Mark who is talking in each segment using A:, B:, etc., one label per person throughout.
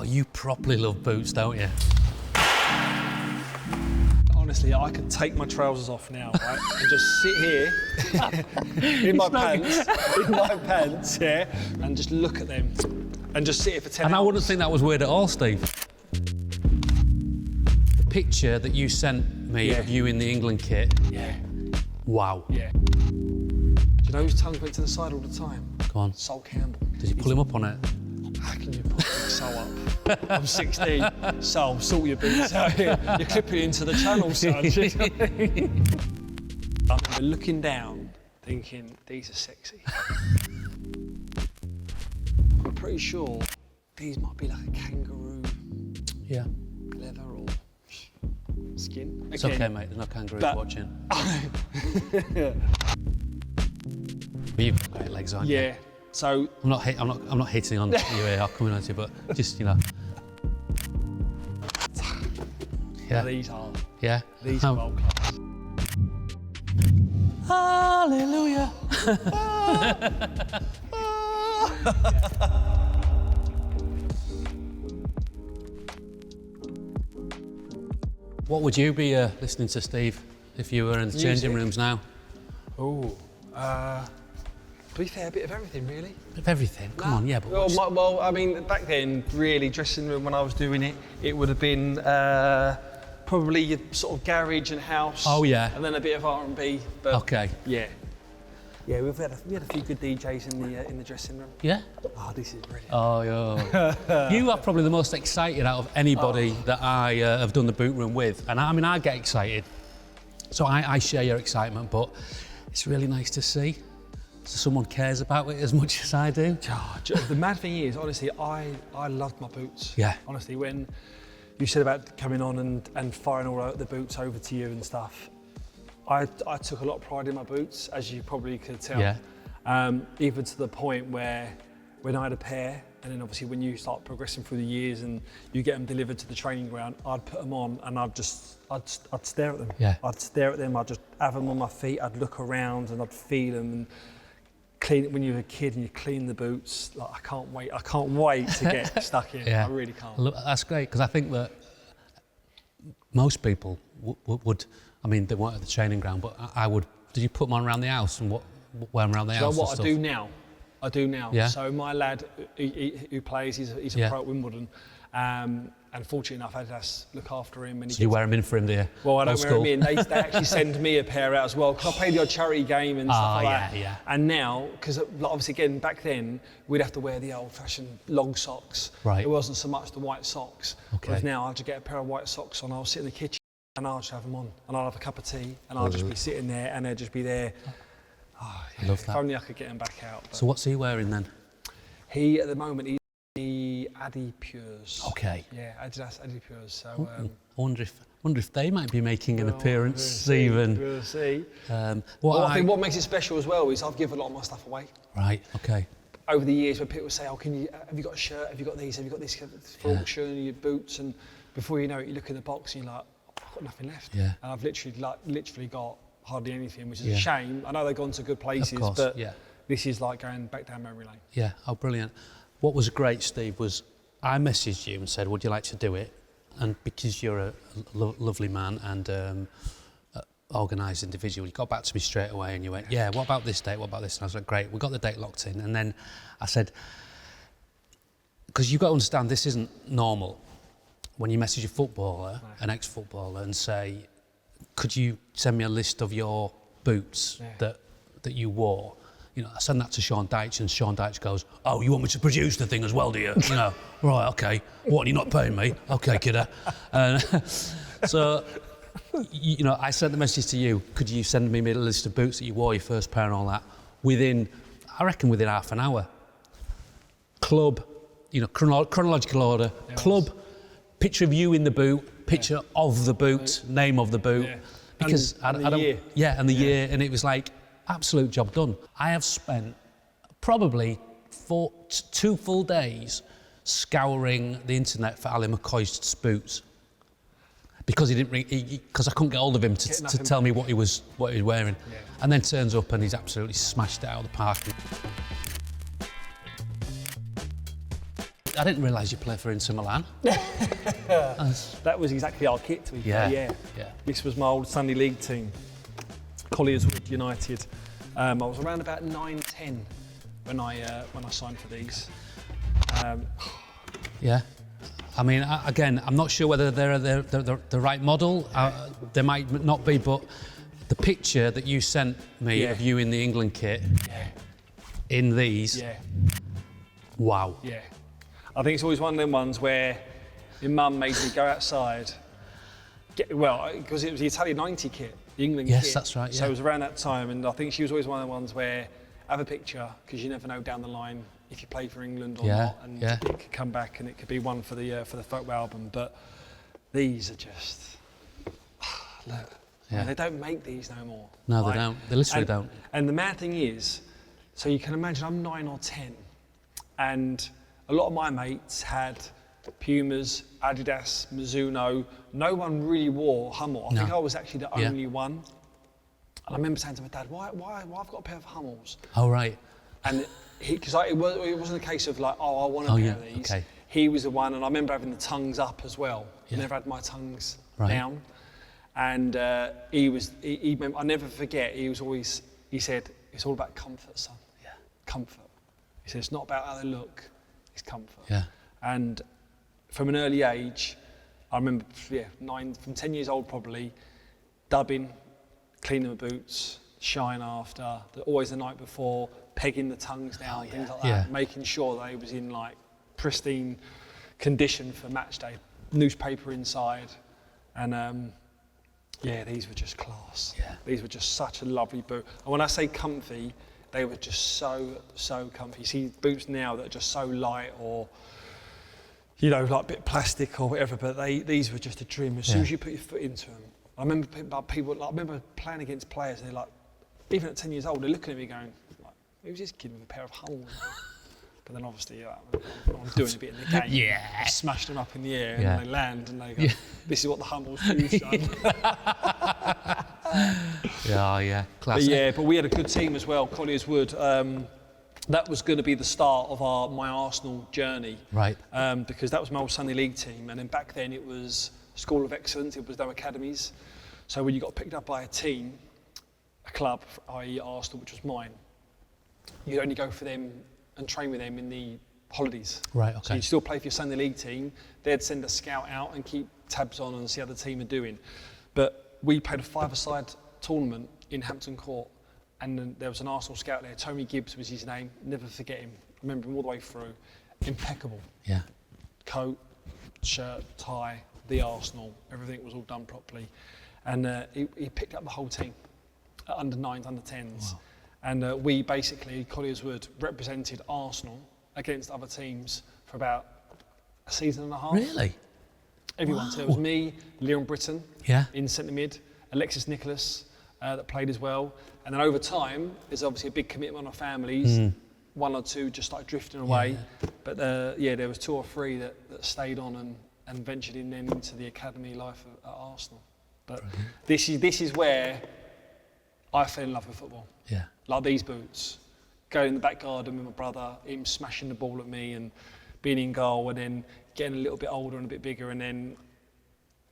A: you properly love boots, don't you?
B: Honestly, I could take my trousers off now, right, and just sit here in my pants, yeah, and just look at them, and just sit here for 10 hours.
A: And I wouldn't think that was weird at all, Steve. The picture that you sent me of you in the England kit.
B: Yeah.
A: Wow.
B: Yeah. Do you know whose tongue went to the side all the time?
A: Go on.
B: Sol Campbell.
A: Did you pull him up on it?
B: How can you pull Sol up? I'm 16. Sol, sort your boots out here. You're clipping into the channel, son. I remember looking down, thinking, these are sexy. I'm pretty sure these might be like a kangaroo leather or skin.
A: It's okay, mate. There's no kangaroos watching. But you've got great legs, aren't you?
B: Yeah. So
A: I'm not hitting on you here, I'll come in on you, but just, you know. Yeah.
B: These are.
A: Yeah.
B: These are world class.
A: Hallelujah. What would you be listening to, Steve, if you were in the changing rooms now?
B: Oh, to be fair, a bit of everything, really.
A: Of everything? Come on, yeah, but
B: well, I mean, back then, really, dressing room, when I was doing it, it would have been probably your sort of garage and house.
A: Oh, yeah.
B: And then a bit of R&B. But
A: okay.
B: Yeah. Yeah, we had a few good DJs in the dressing room.
A: Yeah?
B: Oh, this is brilliant.
A: Oh, yeah. You are probably the most excited out of anybody that I have done the boot room with. And I mean, I get excited. So I share your excitement, but it's really nice to see. So someone cares about it as much as I do.
B: The mad thing is, honestly, I loved my boots.
A: Yeah.
B: Honestly, when you said about coming on and firing all the boots over to you and stuff, I took a lot of pride in my boots, as you probably could tell.
A: Yeah.
B: Even to the point where when I had a pair, and then obviously when you start progressing through the years and you get them delivered to the training ground, I'd put them on and I'd stare at them.
A: Yeah.
B: I'd stare at them, I'd just have them on my feet, I'd look around and I'd feel them. And clean it when you're a kid and you clean the boots. Like, I can't wait to get stuck in.
A: Yeah.
B: I really can't.
A: Look, that's great, because I think that most people would, I mean, they weren't at the training ground, but I would. Did you put them on around the house and wear them around the house?
B: So what I do now.
A: Yeah.
B: So my lad who plays, he's a pro at Wimbledon. And fortunately enough, Adidas look after him. And
A: so you wear them in for him, do you?
B: Well, I don't wear them in. They actually send me a pair out as well, because I play the odd charity game and stuff like that.
A: Yeah.
B: And now, because obviously again, back then, we'd have to wear the old-fashioned long socks.
A: Right.
B: It wasn't so much the white socks.
A: Okay.
B: Whereas now, I'll just get a pair of white socks on, I'll sit in the kitchen and I'll just have them on. And I'll have a cup of tea and I'll just be sitting there and they'll just be there. Oh, yeah.
A: I love that.
B: If only I could get them back out.
A: So what's he wearing then?
B: He, at the moment, he's the Adipures.
A: Okay.
B: Yeah, Adidas Adipures. So
A: I wonder if they might be making an appearance, even.
B: We'll see.
A: I
B: think what makes it special as well is I've given a lot of my stuff away.
A: Right. Okay.
B: Over the years, when people say, "Oh, have you got a shirt? Have you got these? Have you got this for auction? Your boots?" And before you know it, you look in the box and you're like, "I've got nothing left."
A: Yeah.
B: And I've literally got hardly anything, which is a shame. I know they've gone to good places,
A: Of course,
B: but
A: yeah.
B: this is like going back down memory lane.
A: Yeah. Oh, brilliant. What was great, Steve, was I messaged you and said, would you like to do it? And because you're a lovely man and organised individual, you got back to me straight away and you went, yeah, what about this date? What about this? And I was like, great, we got the date locked in. And then I said, because you've got to understand, this isn't normal. When you message a footballer, an ex-footballer, and say, could you send me a list of your boots that you wore? You know, I send that to Sean Dyche, and Sean Dyche goes, "Oh, you want me to produce the thing as well, do you?" You know, right, okay. What, you're not paying me? Okay, kidder. So, you know, I sent the message to you. Could you send me a list of boots that you wore, your first pair and all that? I reckon within half an hour. Club, you know, chronological order. Club, picture of you in the boot, picture of the boot, name of the boot. Yeah. Because
B: and the year.
A: Yeah, and the year, and it was like, absolute job done. I have spent probably 2 full days scouring the internet for Ali McCoist's boots because because I couldn't get hold of him to tell me what he was wearing, and then turns up and he's absolutely smashed it out of the park. I didn't realise you played for Inter Milan.
B: That was exactly our kit, to be fair. Yeah. This was my old Sunday League team, Colliers Wood United. I was around about 9-10 when I signed for these.
A: Yeah. I mean, again, I'm not sure whether they're the right model. They might not be, but the picture that you sent me of you in the England kit, in these, wow.
B: Yeah. I think it's always one of them ones where your mum made me go outside, because it was the Italian 90 kit, the England kit.
A: Yes, that's right,
B: So it was around that time, and I think she was always one of the ones where, have a picture, because you never know down the line if you play for England or not, and it could come back and it could be one for the photo album. But these are just, look, they don't make these no more.
A: No, they don't. They literally don't.
B: And the mad thing is, so you can imagine I'm 9 or 10, and a lot of my mates had Pumas, Adidas, Mizuno. No one really wore Hummel. I think I was actually the only one. And I remember saying to my dad, why I've got a pair of Hummels?
A: Oh, right.
B: And because it wasn't a case of like, I want a pair of these.
A: Okay.
B: He was the one, and I remember having the tongues up as well. I never had my tongues down. And I never forget, he said, it's all about comfort, son. Yeah. Comfort. He said, it's not about how they look, it's comfort.
A: Yeah.
B: And from an early age, I remember, from 10 years old probably, dubbing, cleaning the boots, shine after, always the night before, pegging the tongues down, things like that, making sure they was in like pristine condition for match day, newspaper inside, and these were just class. Yeah. These were just such a lovely boot. And when I say comfy, they were just so comfy. You see boots now that are just so light, or like a bit plastic or whatever, but these were just a dream. As soon as you put your foot into them, I remember I remember playing against players, and they're like, even at 10 years old, they're looking at me going, like, who's this kid with a pair of Hummels? But then obviously, I'm doing a bit in the game. Yeah. Smashed them up in the air, and they land, and they go, this is what the Hummels do, son. Classic. But we had a good team as well, Colliers Wood. That was going to be the start of my Arsenal journey. Right. Because that was my old Sunday League team, and then back then it was School of Excellence, it was no academies. So when you got picked up by a team, a club, i.e. Arsenal, which was mine, you'd only go for them and train with them in the holidays. Right, okay. So you'd still play for your Sunday League team, they'd send a scout out and keep tabs on and see how the team are doing. But we played a five-a-side tournament in Hampton Court, and then there was an Arsenal scout there, Tony Gibbs was his name, never forget him, remember him all the way through, impeccable. Yeah. Coat, shirt, tie, the Arsenal, everything was all done properly. And he picked up the whole team, under 9s, under 10s. Wow. And we basically, Colliers Wood, represented Arsenal against other teams for about a season and a half. Really? Everyone. Wow. So it was me, Leon Britton in centre mid, Alexis Nicholas that played as well. And then over time, there's obviously a big commitment on our families. One or two just started drifting away. Yeah. But there was 2 or 3 that stayed on and ventured in then into the academy life at Arsenal. But this is where I fell in love with football. Yeah. Like these boots. Going in the back garden with my brother, him smashing the ball at me and being in goal, and then getting a little bit older and a bit bigger, and then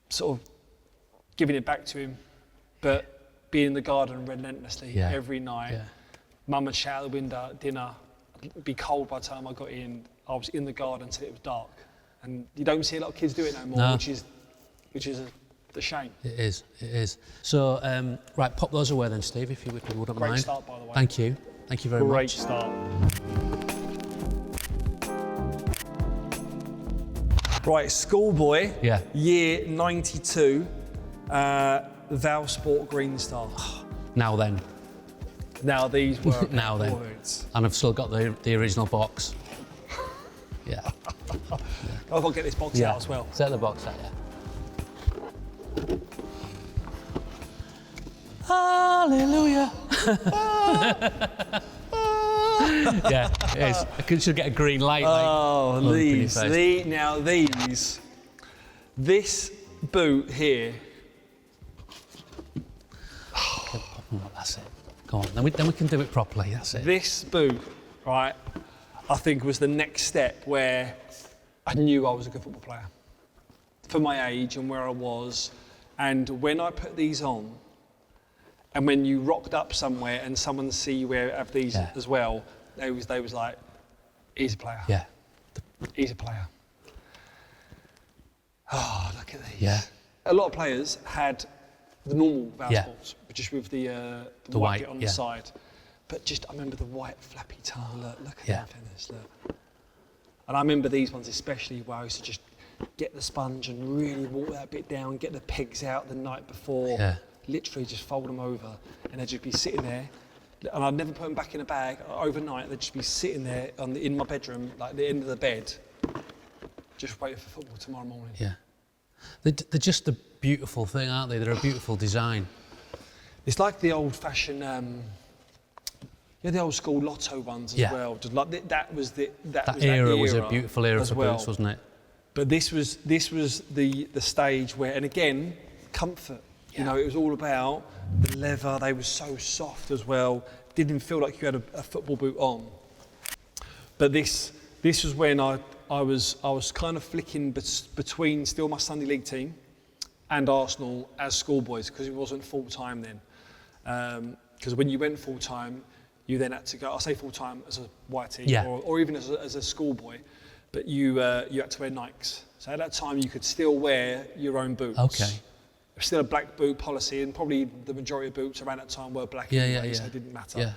B: sort of giving it back to him. But being in the garden relentlessly every night. Yeah. Mum would shout out the window at dinner. It'd be cold by the time I got in. I was in the garden until it was dark. And you don't see a lot of kids do it no more, which is a shame. It is. So, right, pop those away then, Steve, if you wouldn't mind. Great start, by the way. Thank you very much. Great start. Right, schoolboy, year 92, Valsport Green Stars. Now then. Now these were now then. Words. And I've still got the original box. Yeah. I've got to get this box out as well. Set the box out, Hallelujah. Yeah, it is. I should get a green light. Oh, this boot here. That's it. Go on, then we can do it properly. That's it. This boot, right, I think was the next step where I knew I was a good football player for my age and where I was. And when I put these on, and when you rocked up somewhere and someone see you have these as well, they was like, he's a player.
A: Yeah.
B: He's a player. Oh, look at these.
A: Yeah.
B: A lot of players had the normal Valsports, just with the white bit on the side. But I remember the white flappy tar. Look at them Fenners, look. And I remember these ones especially where I used to just get the sponge and really walk that bit down, get the pegs out the night before, literally just fold them over, and they'd just be sitting there. And I'd never put them back in a bag overnight. They'd just be sitting there in my bedroom, like the end of the bed, just waiting for football tomorrow morning.
A: Yeah. They're just a beautiful thing, aren't they? They're a beautiful design.
B: It's like the old-fashioned, the old school Lotto ones as well. Just like that era
A: was a beautiful era for boots, wasn't it?
B: But this was the stage where, and again, comfort. You know, it was all about the leather. They were so soft as well. Didn't feel like you had a football boot on. But this was when I was kind of flicking between still my Sunday League team and Arsenal as schoolboys, because it wasn't full time then. Because when you went full time, you then had to go. I say full time as a YT or even as a schoolboy, but you had to wear Nikes. So at that time, you could still wear your own boots.
A: Okay.
B: There's still a black boot policy, and probably the majority of boots around that time were black anyway, so it didn't matter. Yeah.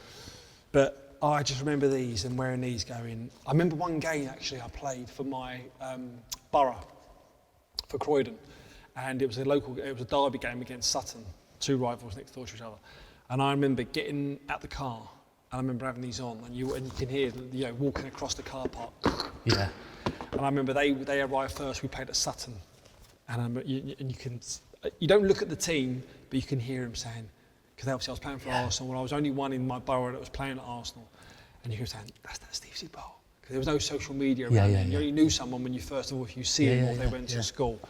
B: But I just remember these and wearing these going. I remember one game actually I played for my borough, for Croydon, and it was a derby game against Sutton, two rivals next door to each other. And I remember getting out the car, and I remember having these on, and you can hear, walking across the car park. Yeah. And I remember they arrived first. We played at Sutton, and you don't look at the team, but you can hear him saying, because obviously I was playing for Arsenal, and I was only one in my borough that was playing at Arsenal, and you hear him saying, that's Steve Sidwell. Because there was no social media around then. You only knew someone when you first of all, if you see him or if they went to school.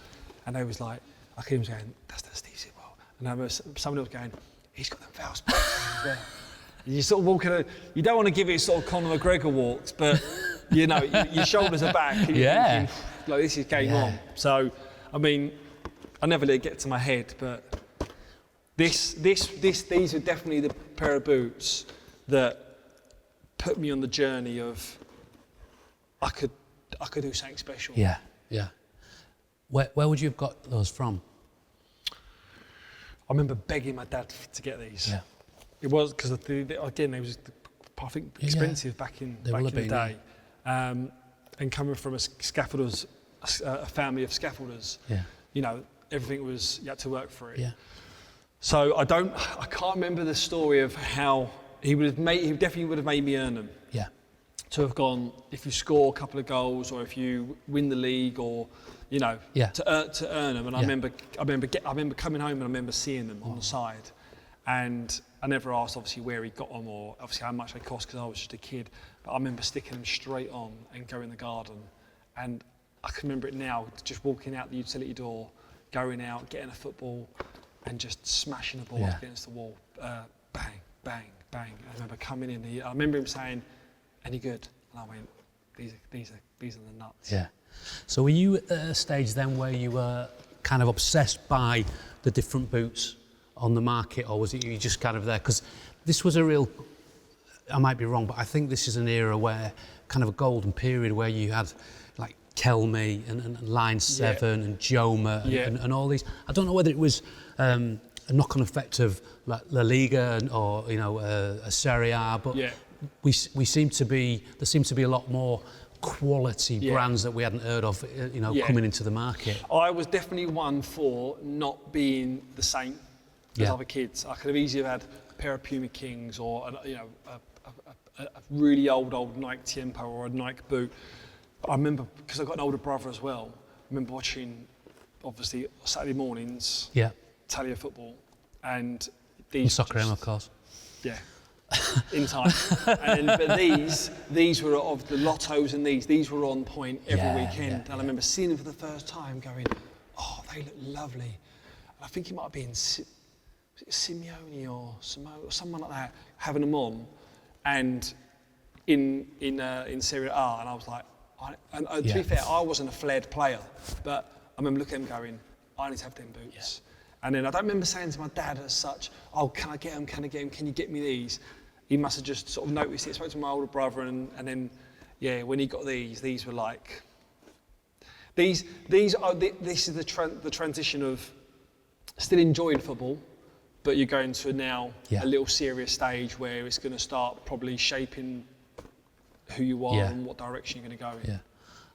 B: And they was like, I hear him saying, that's Steve Sidwell. And I remember someone else going, he's got them Valsport as well. And you sort of walking, you don't want to give it sort of Conor McGregor walks, but your shoulders are back. And you're thinking, like, this is game on. So, I mean, I never let it get to my head, but these are definitely the pair of boots that put me on the journey of I could do something special. Yeah, yeah. Where would you have got those from? I remember begging my dad to get these. Yeah. It was because again they was I think expensive back in the day, and coming from a family of scaffolders. Yeah. Everything was, you had to work for it. Yeah. So I can't remember the story of how he definitely would have made me earn them. Yeah. To have gone, if you score a couple of goals or if you win the league or, to earn them. And I remember coming home and I remember seeing them on the side. And I never asked obviously where he got them or obviously how much they cost because I was just a kid. But I remember sticking them straight on and going in the garden. And I can remember it now, just walking out the utility door, going out, getting a football, and just smashing the ball against the wall. Bang, bang, bang. I remember coming in. I remember him saying, "Any good?" And I went, "These are the nuts." Yeah. So were you at a stage then where you were kind of obsessed by the different boots on the market, or was it you just kind of there? Because this was a real. I might be wrong, but I think this is an era where kind of a golden period where you had like Kelme and Line 7 and Joma and all these. I don't know whether it was a knock-on effect of like La Liga or a Serie A, but there seemed to be a lot more quality brands that we hadn't heard of, coming into the market. I was definitely one for not being the same as other kids. I could have easily had a pair of Puma Kings or a really old Nike Tiempo or a Nike boot. I remember, because I've got an older brother as well, I remember watching, obviously, Saturday mornings, Italia football, and these... Soccer, of course. Yeah, in time. But these were of the Lottos and these were on point every weekend. And I remember seeing them for the first time going, oh, they look lovely. And I think it might have been Simeone or Simone or someone like that, having them on, and in Serie A, and I was like, To be fair, I wasn't a flared player, but I remember looking at him going, I need to have them boots. Yeah. And then I don't remember saying to my dad as such, oh, can I get them, can you get me these? He must have just sort of noticed it, spoke to my older brother, and then, yeah, when he got these were like, this is the transition of still enjoying football, but you're going to now a little serious stage where it's going to start probably shaping who you are and what direction you're going to go in.
A: Yeah,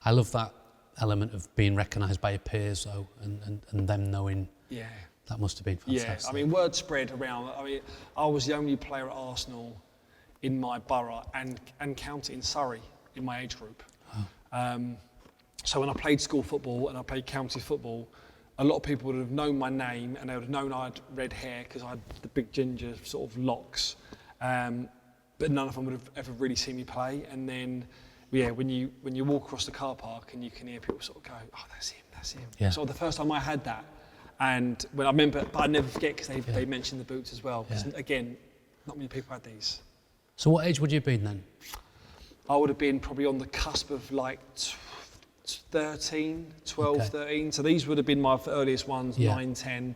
A: I love that element of being recognised by your peers, though, and them knowing. Yeah. That must have been fantastic.
B: Yeah, I mean, word spread around. I mean, I was the only player at Arsenal in my borough and county in Surrey in my age group. Oh. So when I played school football and I played county football, a lot of people would have known my name and they would have known I had red hair because I had the big ginger sort of locks. But none of them would have ever really seen me play. And then, yeah, when you walk across the car park and you can hear people sort of go, oh, that's him. Yeah. So the first time I had that, and when I remember, but I never forget because they mentioned the boots as well. Because again, not many people had these.
A: So what age would you have been then?
B: I would have been probably on the cusp of like 13. So these would have been my earliest ones, 9, 10.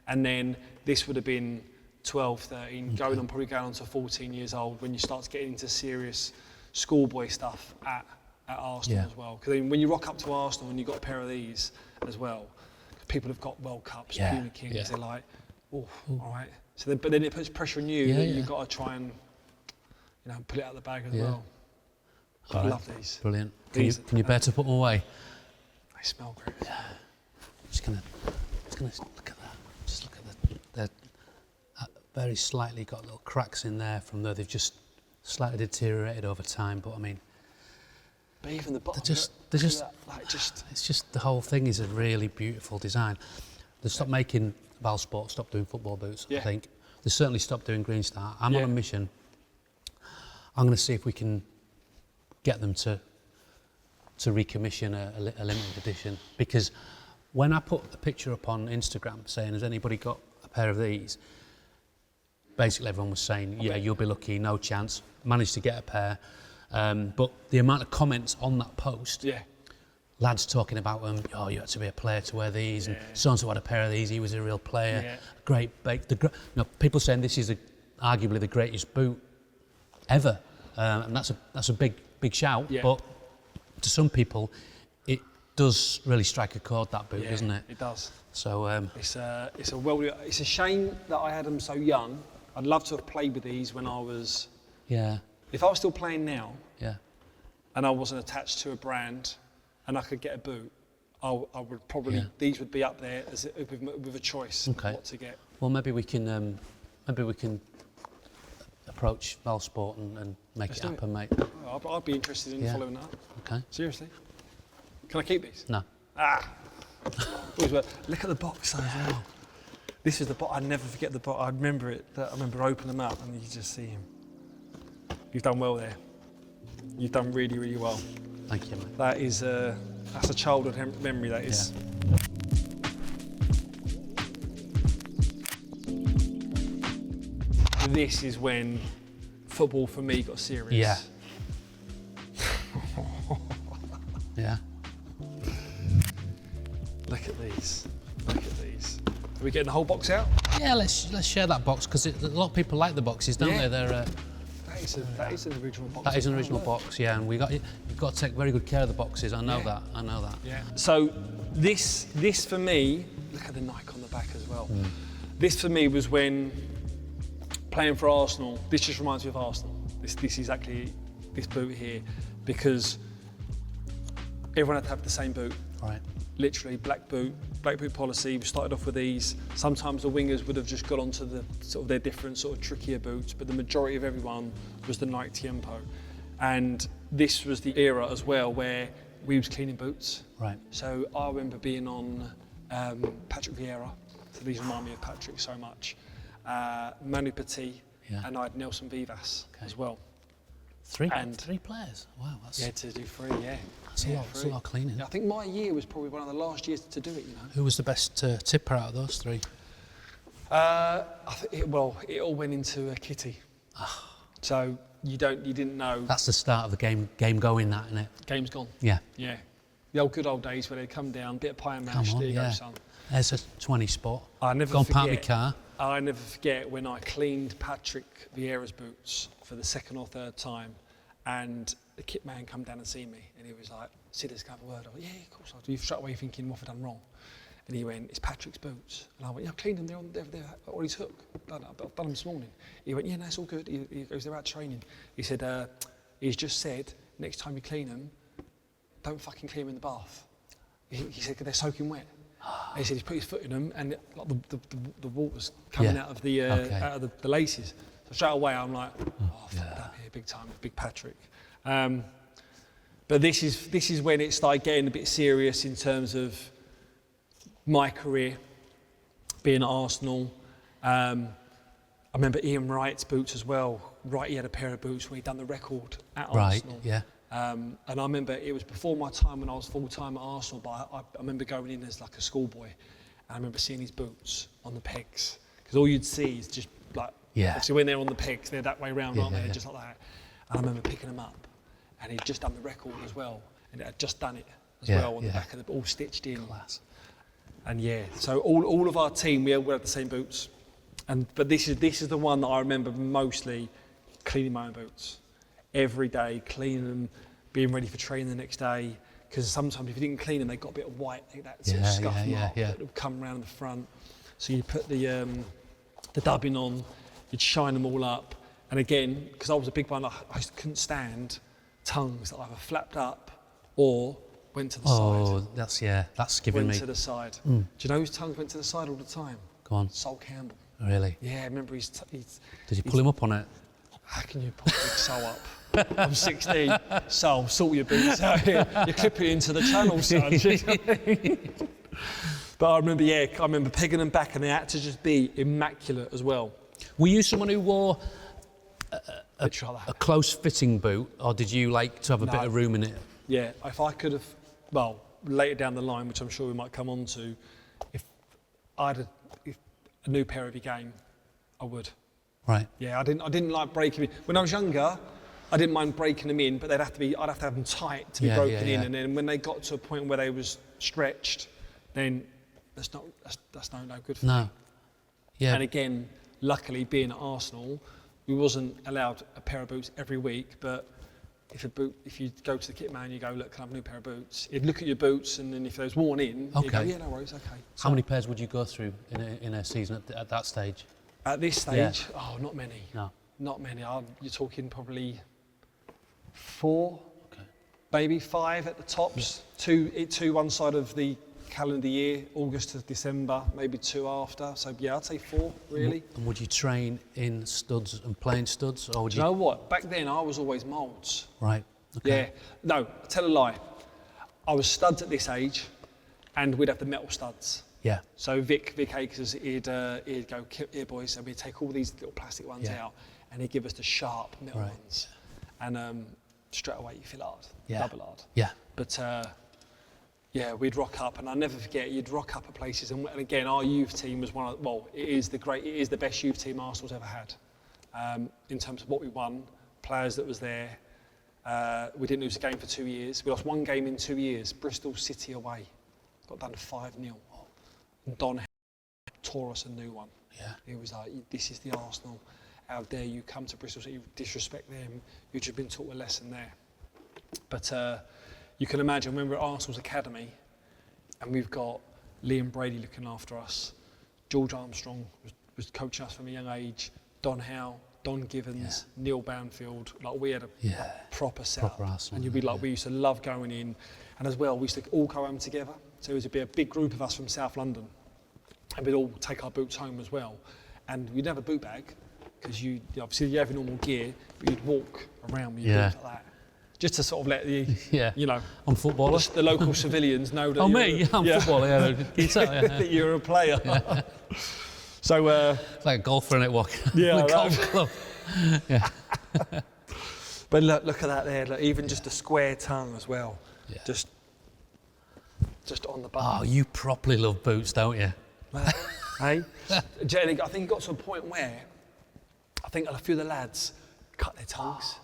B: And then this would have been 12, 13, probably going on to 14 years old when you start to get into serious schoolboy stuff at Arsenal as well. Because when you rock up to Arsenal and you've got a pair of these as well, people have got World Cups, Puma Kings, they're like, oh, all right. So but then it puts pressure on you that you've got to try and put it out of the bag as well. I love these.
A: Brilliant. Can you bear to put them away?
B: They smell great.
A: Yeah. Just gonna look at that. Just look at they're very slightly got little cracks in there from there. They've just slightly deteriorated over time, but I mean.
B: But even the bottom,
A: it's just the whole thing is a really beautiful design. They stopped making Valsport, stopped doing football boots. I think they certainly stopped doing Green Star. I'm on a mission. I'm going to see if we can get them to recommission a limited edition, because when I put a picture up on Instagram saying, has anybody got a pair of these? Basically everyone was saying, you'll be lucky, no chance. Managed to get a pair. But the amount of comments on that post, lads talking about them, oh, you had to be a player to wear these, and so-and-so had a pair of these, he was a real player, great bake. People saying this is arguably the greatest boot ever, and that's a big shout, but to some people it does really strike a chord, that boot, doesn't it?
B: It does.
A: So
B: it's a shame that I had them so young. I'd love to have played with these when I was. Yeah. If I was still playing now. Yeah. And I wasn't attached to a brand, and I could get a boot, I would probably these would be up there as with a choice of what to get.
A: Well, maybe we can approach Valsport and make it happen, mate.
B: I'd be interested in following that.
A: Okay.
B: Seriously. Can I keep these?
A: No.
B: Look at the box though as well. This is the box. I never forget the box. I remember it. I remember opening them up and you just see him. You've done well there. You've done really, really well.
A: Thank you, mate.
B: That is that's a childhood memory. That is. Yeah. This is when football for me got serious.
A: Yeah. Yeah.
B: Look at these. Look at these. Are we getting the whole box out?
A: Yeah, let's share that box, because a lot of people like the boxes, don't they? They're.
B: That is an original box.
A: That is an original box, yeah, and you've got to take very good care of the boxes. I know that.
B: Yeah. So this for me, look at the Nike on the back as well. This for me was when playing for Arsenal. This just reminds me of Arsenal. This exactly this boot here, because everyone had to have the same boot.
A: Right.
B: Literally black boot policy. We started off with these. Sometimes the wingers would have just got onto the sort of their different sort of trickier boots, but the majority of everyone was the Nike Tiempo. And this was the era as well where we was cleaning boots. Right. So I remember being on Patrick Vieira. So these remind me of Patrick so much. Manu Petit, and I had Nelson Vivas as well.
A: Three players. Wow, that's
B: to do three.
A: That's a lot of cleaning.
B: I think my year was probably one of the last years to do it.
A: Who was the best tipper out of those three?
B: I think it all went into Kitty. So you didn't know.
A: That's the start of the game going, that, isn't it?
B: Game's gone.
A: Yeah.
B: Yeah. The old good old days where they'd come down, bit of pie and mash, there you go, son.
A: There's a 20 spot.
B: I never
A: Go and
B: forget,
A: park my car.
B: I never forget when I cleaned Patrick Vieira's boots for the second or third time, and the kit man come down and see me, and he was like, "Sid, let's go have a word." I went, "Yeah, of course." I do. Straight away thinking, what have I done wrong? And he went, "It's Patrick's boots." And I went, "Yeah, I cleaned them. They're on his hook. I've done them this morning." He went, "Yeah, no, it's all good." He goes, "They're out training." He said, "He's just said next time you clean them, don't fucking clean them in the bath." He said, "Cause they're soaking wet." He said he's put his foot in them, and like the water's coming out of the out of the laces. So straight away I'm like, "Oh, fuck that here, big time, big Patrick." But this is when it started getting a bit serious in terms of my career, being at Arsenal. I remember Ian Wright's boots as well. Wright, he had a pair of boots when he'd done the record at Arsenal.
A: Yeah.
B: And I remember it was before my time when I was full-time at Arsenal, but I remember going in as like a schoolboy. And I remember seeing his boots on the pegs. Because all you'd see is just like, obviously when they're on the pegs, they're that way round, aren't they? Just like that. And I remember picking them up. And he'd just done the record as well. And it had just done it as well on the back of the all stitched in.
A: Class.
B: And so all of our team, we all had the same boots. But this is the one that I remember mostly cleaning my own boots. Every day, cleaning them, being ready for training the next day. Because sometimes if you didn't clean them, they got a bit of white, that sort of scuff mark that would come around the front. So you put the dubbing on, you'd shine them all up. And again, because I was a big one, I couldn't stand tongues that either flapped up or went to the side.
A: Oh, that's giving me...
B: Went to the side. Do you know whose tongue went to the side all the time?
A: Go on.
B: Sol Campbell.
A: Really?
B: Yeah, I remember he's
A: Did you pull him up on it?
B: How can you pull big Sol up? I'm 16. Sol, sort your boots out here. You're clipping it into the channel, son. But I remember pegging them back, and they had to just be immaculate as well.
A: Were you someone who wore a close-fitting boot, or did you like to have a bit of room in it?
B: Yeah, if I could have, well, later down the line, which I'm sure we might come on to, if I had a new pair every game, I would.
A: Right.
B: Yeah, I didn't like breaking them in. When I was younger, I didn't mind breaking them in, but I'd have to have them tight to be broken in. And then when they got to a point where they was stretched, then that's no good for me. Yeah. And again, luckily being at Arsenal, we wasn't allowed a pair of boots every week, but if you go to the kit man, you go, "Look, can I have a new pair of boots?" He'd look at your boots, and then if they was worn in, he'd go, "Yeah, no worries, okay."
A: How many pairs would you go through in a season at that stage?
B: At this stage, not many.
A: No.
B: Not many. You're talking probably 4, maybe 5 at the tops. Yeah. Two one side of the calendar year, August to December, maybe 2 after. So yeah, I'd say 4 really.
A: And would you train in studs and plain studs, or would
B: you know what? Back then I was always moulds.
A: Right. Okay.
B: Yeah. No, I tell a lie. I was studs at this age, and we'd have the metal studs.
A: Yeah.
B: So Vic Akers, he'd go, "Here boys," and we'd take all these little plastic ones out, and he'd give us the sharp metal ones. And straight away you feel hard, double hard. Yeah. But we'd rock up, and I'll never forget, you'd rock up at places, and again, our youth team was it is the best youth team Arsenal's ever had. In terms of what we won, players that was there. We didn't lose a game for 2 years. We lost 1 game in 2 years, Bristol City away. Got done to 5-0. Don tore us a new one. Yeah. He was like, "This is the Arsenal. How dare you come to Bristol City, you disrespect them. You've just been taught a lesson there." But you can imagine when we're at Arsenal's academy, and we've got Liam Brady looking after us, George Armstrong was coaching us from a young age, Don Howe, Don Givens, Neil Banfield. Like we had a proper setup. And you'd be like, we used to love going in, and as well, we used to all go home together. So it would be a big group of us from South London, and we'd all take our boots home as well. And we'd have a boot bag, because obviously you have your normal gear, but you'd walk around with your boots like that. Just to sort of let
A: I'm footballer.
B: The local civilians know that
A: I'm footballer,
B: that you're a player. Yeah. So
A: it's like a golfer in it, walking.
B: Yeah,
A: golf club. Yeah.
B: But look at that there. Look, even just a square tongue as well. Yeah. Just on the button.
A: Oh, you properly love boots, don't you?
B: Hey, Jenny, I think it got to a point where I think a few of the lads cut their tongues.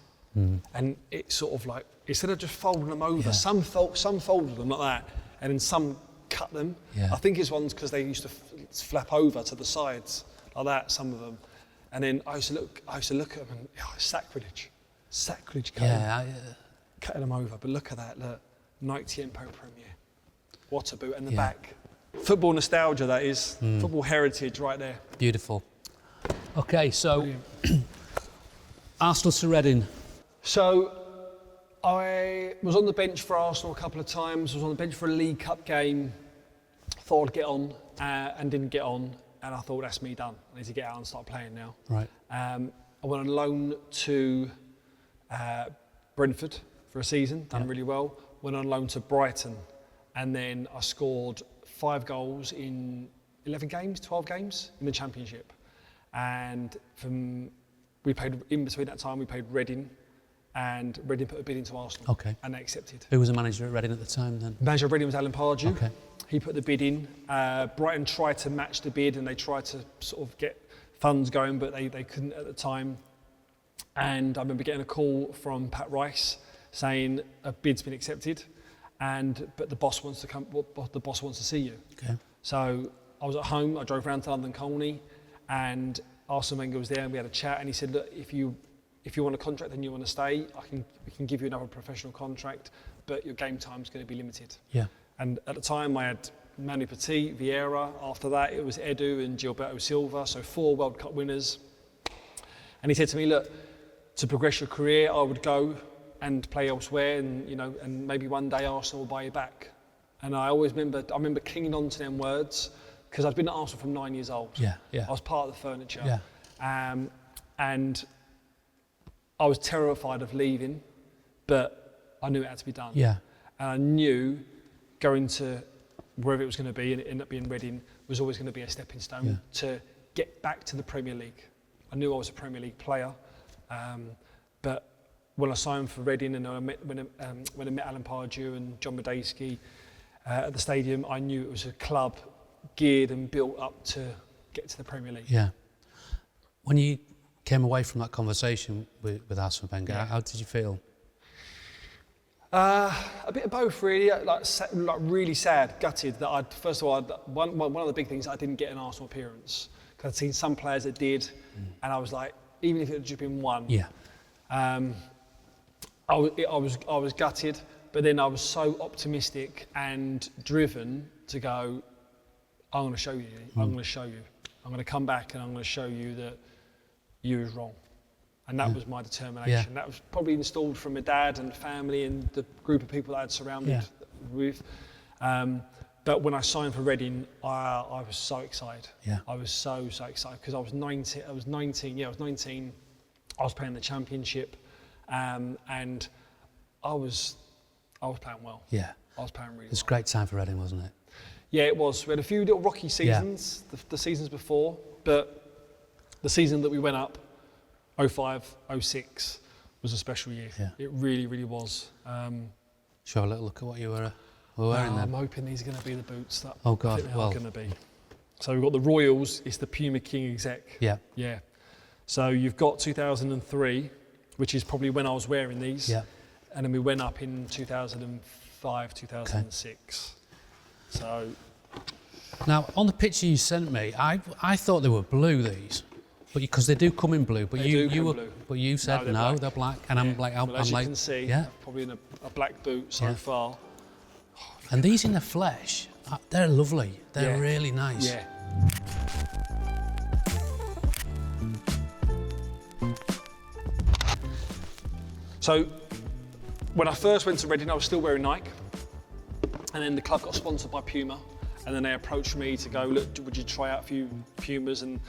B: And it's sort of like, instead of just folding them over, some folded them like that, and then some cut them. I think it's ones because they used to flap over to the sides like that, some of them. And then I used to look at them and sacrilege cutting them over. But look at that, look, Nike Tempo Premier. What a boot, and the back. Football nostalgia, that is. Football heritage right there.
A: Beautiful. Okay, so Arsenal to Reading.
B: So I was on the bench for Arsenal a couple of times. I was on the bench for a League Cup game. Thought I'd get on and didn't get on. And I thought, that's me done. I need to get out and start playing now.
A: Right.
B: I went on loan to Brentford for a season, done really well. Went on loan to Brighton. And then I scored 5 goals in 11 games, 12 games in the Championship. And we played, in between that time, we played Reading. And Reading put a bid into Arsenal.
A: Okay.
B: And they accepted.
A: Who was the manager at Reading at the time then?
B: Manager of Reading was Alan Pardew.
A: Okay.
B: He put the bid in. Brighton tried to match the bid and they tried to sort of get funds going, but they couldn't at the time. And I remember getting a call from Pat Rice saying a bid's been accepted, but the boss wants to come. The boss wants to see you. Okay. So I was at home. I drove round to London Colney, and Arsène Wenger was there, and we had a chat. And he said, "Look, if you want a contract and you want to stay, we can give you another professional contract, but your game time's going to be limited."
A: Yeah.
B: And at the time, I had Manu Petit, Vieira. After that, it was Edu and Gilberto Silva, so 4 World Cup winners. And he said to me, "Look, to progress your career, I would go and play elsewhere, and and maybe one day Arsenal will buy you back." And I remember clinging on to them words because I'd been at Arsenal from 9 years old.
A: Yeah, yeah.
B: I was part of the furniture.
A: Yeah.
B: And I was terrified of leaving, but I knew it had to be done.
A: Yeah.
B: And I knew going to wherever it was going to be, and it ended up being Reading, was always going to be a stepping stone to get back to the Premier League. I knew I was a Premier League player, but when I signed for Reading and when I met Alan Pardew and John Medeski at the stadium, I knew it was a club geared and built up to get to the Premier League.
A: Yeah. When you came away from that conversation with Arsène Wenger, how did you feel?
B: A bit of both, really. Like really sad, gutted that first of all, one of the big things, I didn't get an Arsenal appearance. Because I'd seen some players that did, and I was like, even if it had just been one. Yeah. I was gutted, but then I was so optimistic and driven to go, I'm going to show you. I'm going to show you. I'm going to come back and I'm going to show you that you was wrong. And that was my determination. Yeah. That was probably installed from my dad and family and the group of people that I'd surrounded with. But when I signed for Reading, I was so excited. Yeah. I was so excited because I was 19. I was 19. I was playing the Championship, and I was playing well. Yeah. I was playing really well.
A: It was a great time for Reading, wasn't it?
B: Yeah, it was. We had a few little rocky seasons, the seasons before, but the season that we went up, 05, 06, was a special year. Yeah. It really, really was.
A: Should have a little look at what you were wearing then.
B: I'm hoping these are going to be the boots that
A: are going
B: to be. So we've got the Royals, it's the Puma King exec. Yeah. Yeah. So you've got 2003, which is probably when I was wearing these. Yeah. And then we went up in 2005, 2006. So.
A: Now, on the picture you sent me, I thought they were blue, these. But because they do come in blue, but you said no, they're black, and I'm like,
B: as you can see, probably in a black boot so far.
A: And these in the flesh, they're lovely. They're really nice. Yeah.
B: So, when I first went to Reading, I was still wearing Nike, and then the club got sponsored by Puma, and then they approached me to go, look, would you try out a few Pumas? And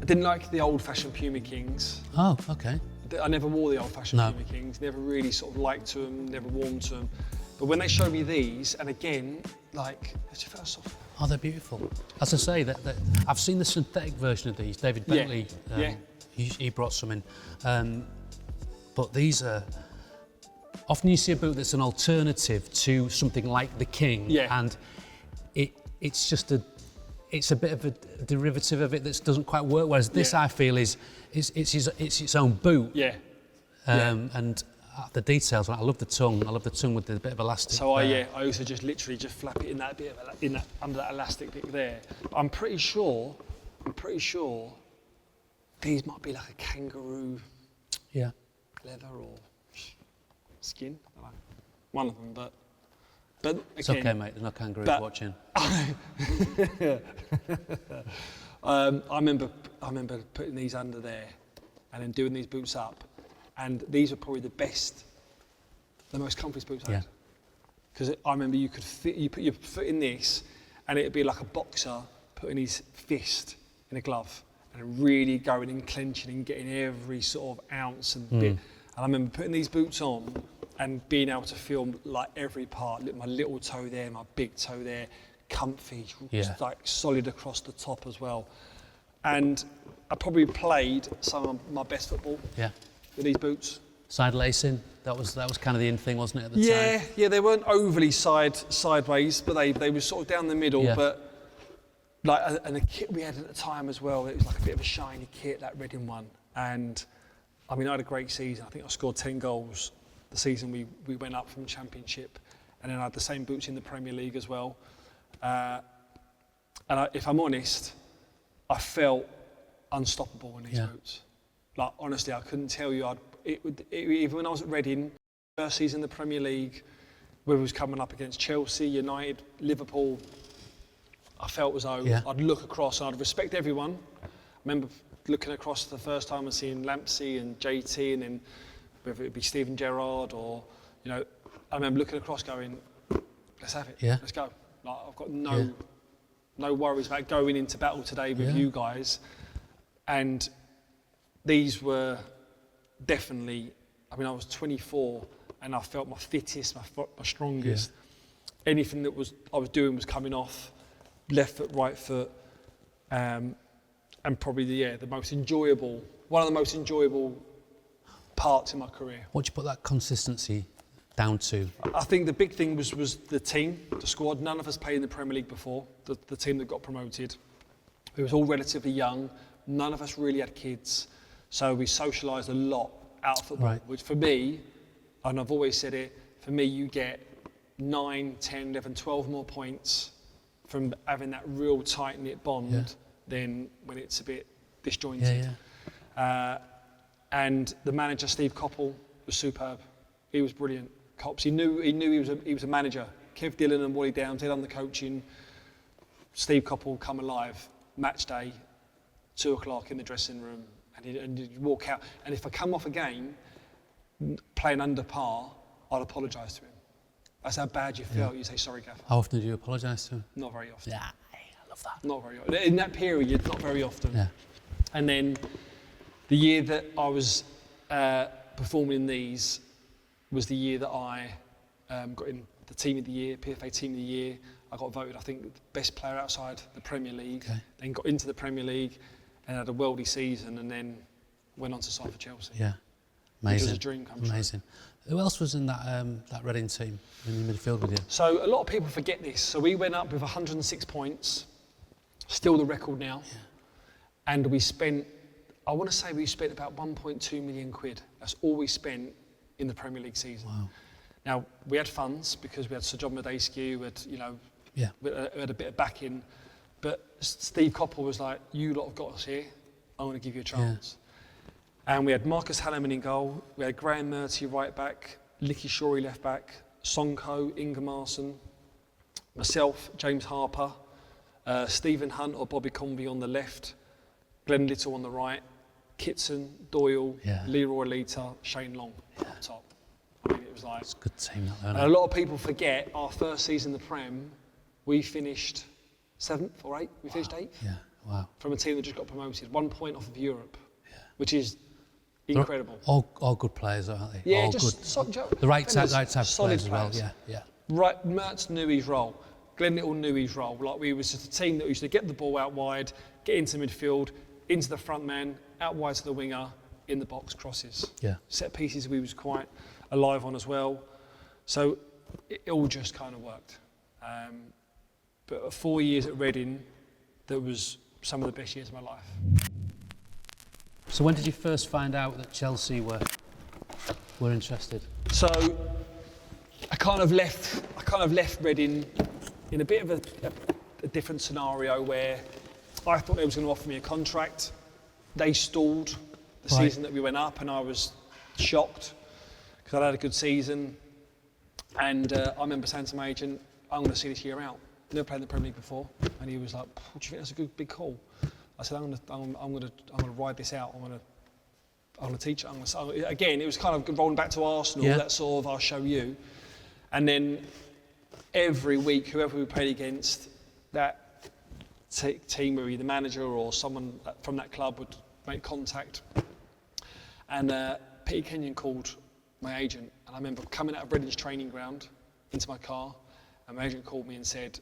B: I didn't like the old-fashioned Puma Kings.
A: Oh, okay.
B: I never wore the old-fashioned Puma Kings, never really sort of liked to them, never warmed to them. But when they showed me these, and again, like, it just felt soft.
A: Oh, they're beautiful. As I say, that I've seen the synthetic version of these. David Bentley, he brought some in. But these are, often you see a boot that's an alternative to something like the King, and it's just it's a bit of a derivative of it that doesn't quite work. Whereas this, I feel, it's its own boot.
B: Yeah.
A: And the details. I love the tongue. I love the tongue with the bit of elastic.
B: So I also just literally just flap it in that bit of under that elastic bit there. I'm pretty sure these might be like a kangaroo.
A: Yeah.
B: Leather or skin. I don't know. One of them, but
A: it's
B: again,
A: okay, mate. There's no kangaroos watching.
B: I remember putting these under there, and then doing these boots up, and these were probably the most comfy boots I had. Because I remember you put your foot in this, and it'd be like a boxer putting his fist in a glove, and really going and clenching and getting every sort of ounce and bit. And I remember putting these boots on and being able to feel like every part, my little toe there, my big toe there, comfy, just like solid across the top as well. And I probably played some of my best football with these boots.
A: Side lacing, that was kind of the in thing, wasn't it, at the time?
B: Yeah, they weren't overly sideways, but they were sort of down the middle. But like, and the kit we had at the time as well, it was like a bit of a shiny kit, that Reading one. And I mean, I had a great season. I think I scored 10 goals the season we went up from the Championship, and then I had the same boots in the Premier League as well. If I'm honest, I felt unstoppable in these boots. Like, honestly, I couldn't tell you. Even when I was at Reading, first season in the Premier League, where we was coming up against Chelsea, United, Liverpool, I felt as though I'd look across and I'd respect everyone. I remember looking across the first time and seeing Lampsey and JT, and then whether it be Steven Gerrard or, you know, I remember looking across going, let's have it, let's go. Like, I've got no worries about going into battle today with you guys. And these were definitely, I mean, I was 24 and I felt my fittest, my strongest. Anything that I was doing was coming off, left foot, right foot, and probably one of the most enjoyable parts in my career.
A: What do you put that consistency down to?
B: I think the big thing was the team, the squad. None of us played in the Premier League before, the team that got promoted. It was all relatively young. None of us really had kids. So we socialised a lot out of football, which for me, and I've always said it, for me you get 9, 10, 11, 12 more points from having that real tight-knit bond than when it's a bit disjointed. And the manager, Steve Coppell, was superb. He was brilliant. Cops, he knew he was a manager. Kev Dillon and Wally Downs, they'd done the coaching. Steve Coppell come alive, match day, 2 o'clock in the dressing room, and he'd walk out. And if I come off a game playing under par, I'd apologise to him. That's how bad you felt. You say, sorry, Gaffer.
A: How often do you apologise to him?
B: Not very often.
A: Yeah, I love that.
B: Not very often. In that period, not very often.
A: Yeah.
B: And then the year that I was performing in these was the year that I got in the Team of the Year, PFA Team of the Year. I got voted, I think, the best player outside the Premier League. Then got into the Premier League and had a worldy season, and then went on to sign for Chelsea.
A: Yeah, amazing.
B: It was a dream come true.
A: Amazing. Who else was in that Reading team in the midfield with you?
B: So a lot of people forget this. So we went up with 106 points, still the record now. And we spent, I want to say we spent about 1.2 million quid. That's all we spent in the Premier League season. Wow. Now, we had funds because we had Sir John Medeski, we had, we had a bit of backing. But Steve Coppell was like, you lot have got us here. I want to give you a chance. And we had Marcus Halleman in goal. We had Graham Murty right back, Licky Shorey left back, Sonko, Ingemarson, myself, James Harper, Stephen Hunt or Bobby Convey on the left, Glenn Little on the right, Kitson, Doyle, Leroy Lita, Shane Long up top. I mean, it was like...
A: It's a good team, that,
B: and a lot of people forget our first season in the Prem, we finished 7th or 8th. We finished 8th.
A: Yeah, wow.
B: From a team that just got promoted, 1 point off of Europe, which is incredible.
A: All good players, aren't they?
B: Yeah,
A: all
B: just
A: good. The right type of
B: solid
A: players as well. Yeah.
B: Right, Mertz knew his role. Glenn Little knew his role. Like, we was just a team that used to get the ball out wide, get into midfield, into the front man, out wide to the winger, in the box, crosses. Yeah. Set pieces we was quite alive on as well. So it all just kind of worked. But 4 years at Reading, that was some of the best years of my life.
A: So when did you first find out that Chelsea were interested?
B: So I kind of left Reading in a bit of a different scenario where I thought they was going to offer me a contract. They stalled the season that we went up, and I was shocked because I'd had a good season. And I remember saying to my agent, I'm going to see this year out. Never played in the Premier League before. And he was like, do you think that's a good big call? I said, I'm going to ride this out. I'm going to teach it. Again, it was kind of rolling back to Arsenal, that sort of I'll show you. And then every week, whoever we played against, that team, whether the manager or someone from that club would make contact. And Peter Kenyon called my agent, and I remember coming out of Reading's training ground into my car, and my agent called me and said,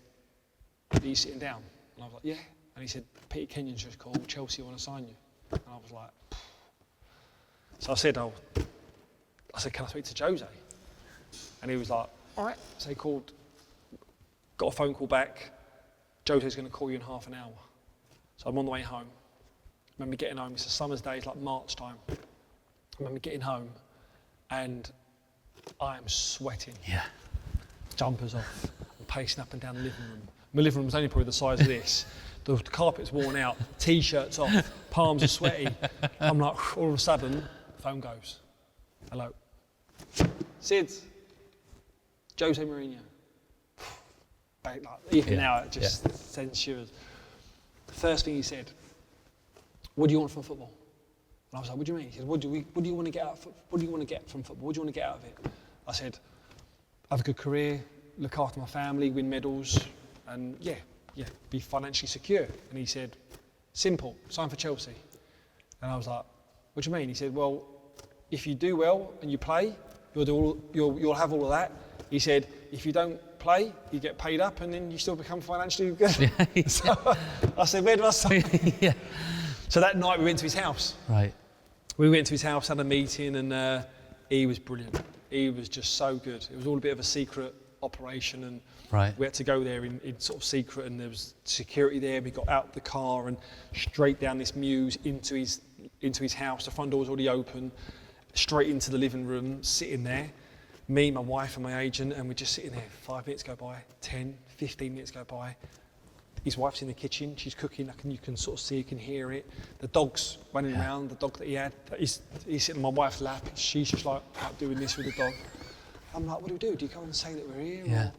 B: "Are you sitting down?" And I was like, "Yeah." And he said, "Peter Kenyon's just called, Chelsea want to sign you." And I was like, phew. So I said, "Can I speak to Jose?" And he was like, "All right." So he called, got a phone call back. "Jose's going to call you in half an hour." So I'm on the way home. I remember getting home, it's a summer's day, it's like March time. I remember getting home and I am sweating.
A: Yeah.
B: Jumpers off, I'm pacing up and down the living room. My living room was only probably the size of this. The carpet's worn out, t-shirts off, palms are sweaty. I'm like, all of a sudden, the phone goes. "Hello. Sid, Jose Mourinho." Like, even now, it just sends shivers. The first thing he said, "What do you want from football?" And I was like, "What do you mean?" He said, What do you want to get out? What do you want to get from football? What do you want to get out of it?" I said, "Have a good career, look after my family, win medals, and be financially secure." And he said, "Simple, sign for Chelsea." And I was like, "What do you mean?" He said, "Well, if you do well and you play, you'll have all of that." He said, "If you don't play, you get paid up, and then you still become financially good." So I said, "Where do I sign?" So that night we went to his house.
A: Right.
B: We went to his house, had a meeting, and he was brilliant. He was just so good. It was all a bit of a secret operation, and we had to go there in sort of secret, and there was security there. We got out the car and straight down this mews into his house. The front door was already open, straight into the living room, sitting there. Me, my wife and my agent, and we're just sitting there. 5 minutes go by, 10, 15 minutes go by. His wife's in the kitchen, she's cooking, you can sort of see, you can hear it. The dog's running around, the dog that he had, he's sitting on my wife's lap, she's just like out doing this with the dog. I'm like, "What do we do? Do you go and say that we're here?"
A: Yeah.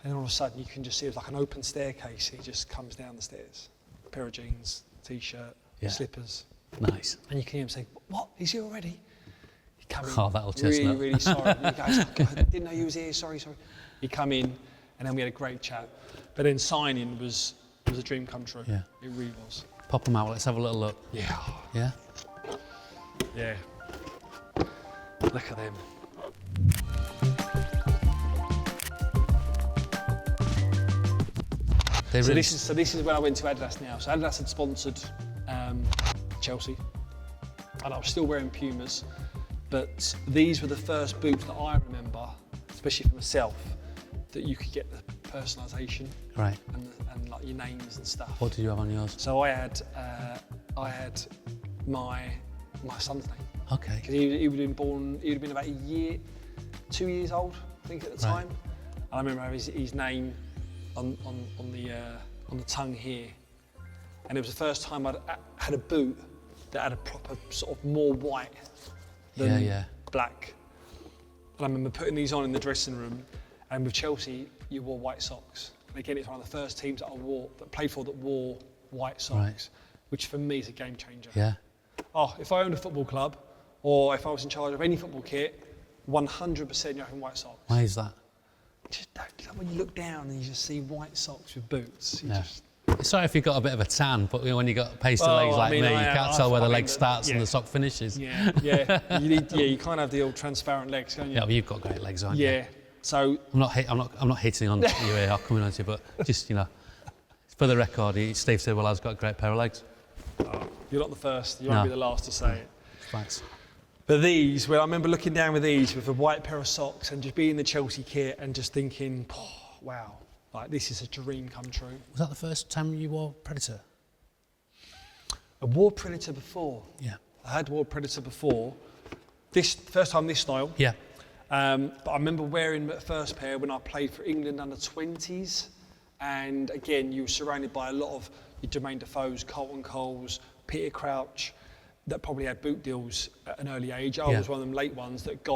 B: And all of a sudden you can just see it's like an open staircase. He just comes down the stairs. A pair of jeans, t-shirt, slippers.
A: Nice.
B: And you can hear him say, "What? He's here already?" He come in,
A: that'll chestnut.
B: really sorry. He goes, "Oh, God, I didn't know you was here, sorry." He come in, and then we had a great chat. But then signing was a dream come true.
A: Yeah.
B: It really was.
A: Pop them out, let's have a little look.
B: Yeah.
A: Yeah?
B: Yeah. Look at them. So this is when I went to Adidas now. So Adidas had sponsored Chelsea, and I was still wearing Pumas, but these were the first boots that I remember, especially for myself, that you could get the personalisation, and like your names and stuff.
A: What did you have on yours?
B: So I had my son's name.
A: Okay.
B: Because he would have been born. He would have been about 2 years old, I think, at the time. And I remember having his name on the tongue here, and it was the first time I'd had a boot that had a proper sort of more white than black. And I remember putting these on in the dressing room, and with Chelsea, you wore white socks. And again, it's one of the first teams that played for that wore white socks, which for me is a game changer.
A: Yeah.
B: Oh, if I owned a football club, or if I was in charge of any football kit, 100% you're having white socks.
A: Why is that?
B: Just when you look down and you just see white socks with boots,
A: Sorry if you've got a bit of a tan, but when you've got pasty legs like me, you can't tell where the leg starts and the sock finishes.
B: Yeah. You can't have the old transparent legs, can you?
A: Yeah, but you've got great legs, aren't you?
B: Yeah. So
A: I'm not hitting on you here, coming on to you, but just for the record, Steve Sidwell has got a great pair of legs.
B: Oh, you're not the first. You won't be the last to say it.
A: Thanks.
B: But these, I remember looking down with these with a white pair of socks and just being in the Chelsea kit and just thinking, oh, wow, Like, this is a dream come true.
A: Was that the first time you wore Predator?
B: I wore Predator before.
A: Yeah.
B: I had wore Predator before. This first time this style.
A: Yeah.
B: But I remember wearing the first pair when I played for England under 20s. And again, you were surrounded by a lot of your Jermaine Defoe's, Carlton Coles, Peter Crouch, that probably had boot deals at an early age. I was one of them late ones that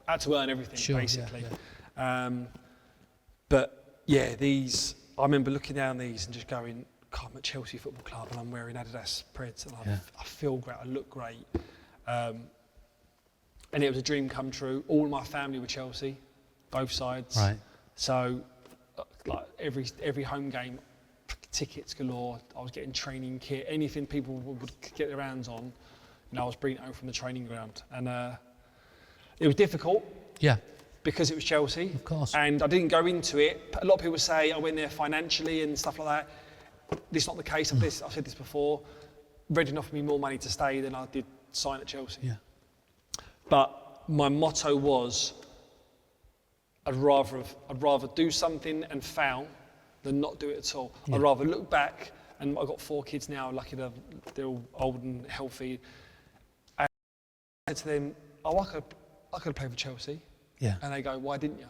B: had to earn everything, basically. Yeah. But yeah, I remember looking down these and just going, God, I'm at Chelsea Football Club and I'm wearing Adidas Preds and I feel great, I look great. And it was a dream come true. All my family were Chelsea, both sides.
A: Right.
B: So, like every home game, tickets galore. I was getting training kit, anything people would get their hands on. I was bringing it home from the training ground, and it was difficult. Yeah. Because it was Chelsea. Of course. And I didn't go into it. A lot of people say I went there financially and stuff like that. This is not the case. I've said this before. Reading offered me more money to stay than I did sign at Chelsea. Yeah. But my motto was, I'd rather do something and fail than not do it at all. Yeah. I'd rather look back, and I've got 4 kids now, lucky they're all old and healthy. And I said to them, I could have played for Chelsea. Yeah. And they go, why didn't you?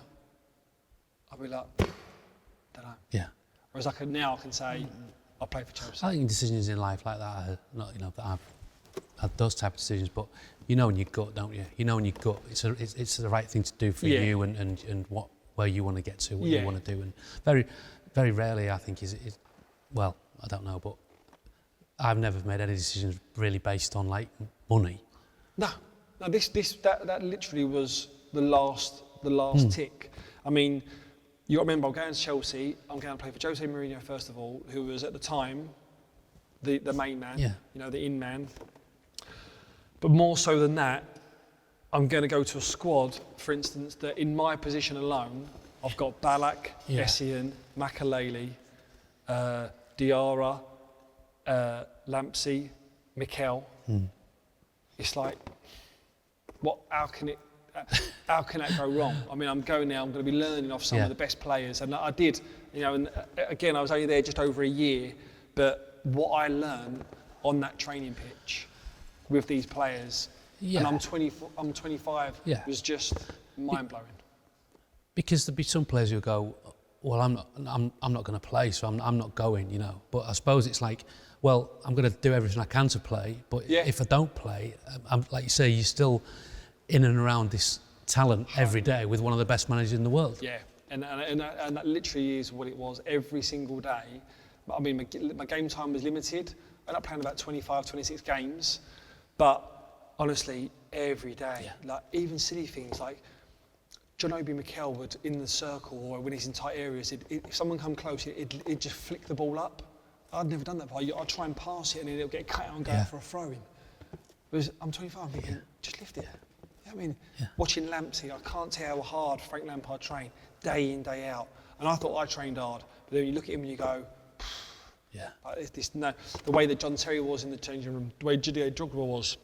B: I'll be like, don't know. Yeah. Whereas now I can say, I played for Chelsea.
A: I think decisions in life like that are not, that I've had those type of decisions, but in your gut, don't you? In your gut, it's the right thing to do for you and where you want to get to, what you want to do. And very, very rarely, I think, well, I don't know, but I've never made any decisions really based on like money.
B: No, that literally was the last tick. I mean, you got to remember, I'm going to Chelsea. I'm going to play for Jose Mourinho first of all, who was at the time the main man, the in man. But more so than that, I'm going to go to a squad, for instance, that in my position alone, I've got Ballack, Essien, Makaleli, Diarra, Lampsey, Mikel. It's like, how can that go wrong? I mean, I'm going there, I'm going to be learning off some of the best players. And I did, and again, I was only there just over a year, but what I learned on that training pitch with these players, and I'm 25, was just mind-blowing. Because
A: there'd be some players who go, well, I'm not going to play, so I'm not going, But I suppose it's like, well, I'm going to do everything I can to play, but if I don't play, like you say, you're still in and around this talent every day with one of the best managers in the world.
B: Yeah, and that literally is what it was every single day. I mean, my game time was limited. I ended up playing about 25, 26 games, but honestly, every day, like even silly things like John Obi Mikel would, in the circle or when he's in tight areas, if someone come close, it'd just flick the ball up. I'd never done that before. I'd try and pass it and then it'll get cut out and go out for a throw-in. Whereas I'm 25, I'm thinking, just lift it. You know what I mean? Watching Lamptey, I can't tell how hard Frank Lampard trained, day in, day out. And I thought I trained hard, but then you look at him and you go, like the way that John Terry was in the changing room, the way Didier Drogba was.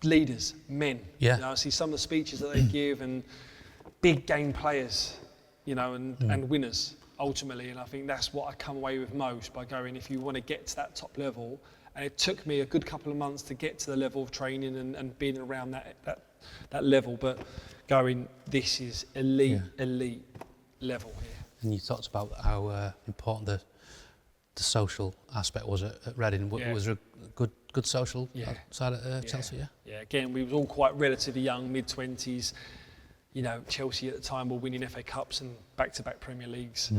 B: Leaders, men. I see some of the speeches that they give and big game players, and winners ultimately. And I think that's what I come away with most by going, if you want to get to that top level, and it took me a good couple of months to get to the level of training and being around that level, but going, this is elite level here.
A: And you talked about how important the social aspect was at Reading. Was there a good social side at Chelsea?
B: Yeah, again, we was all quite relatively young, mid-20s. Chelsea at the time were winning FA Cups and back-to-back Premier Leagues.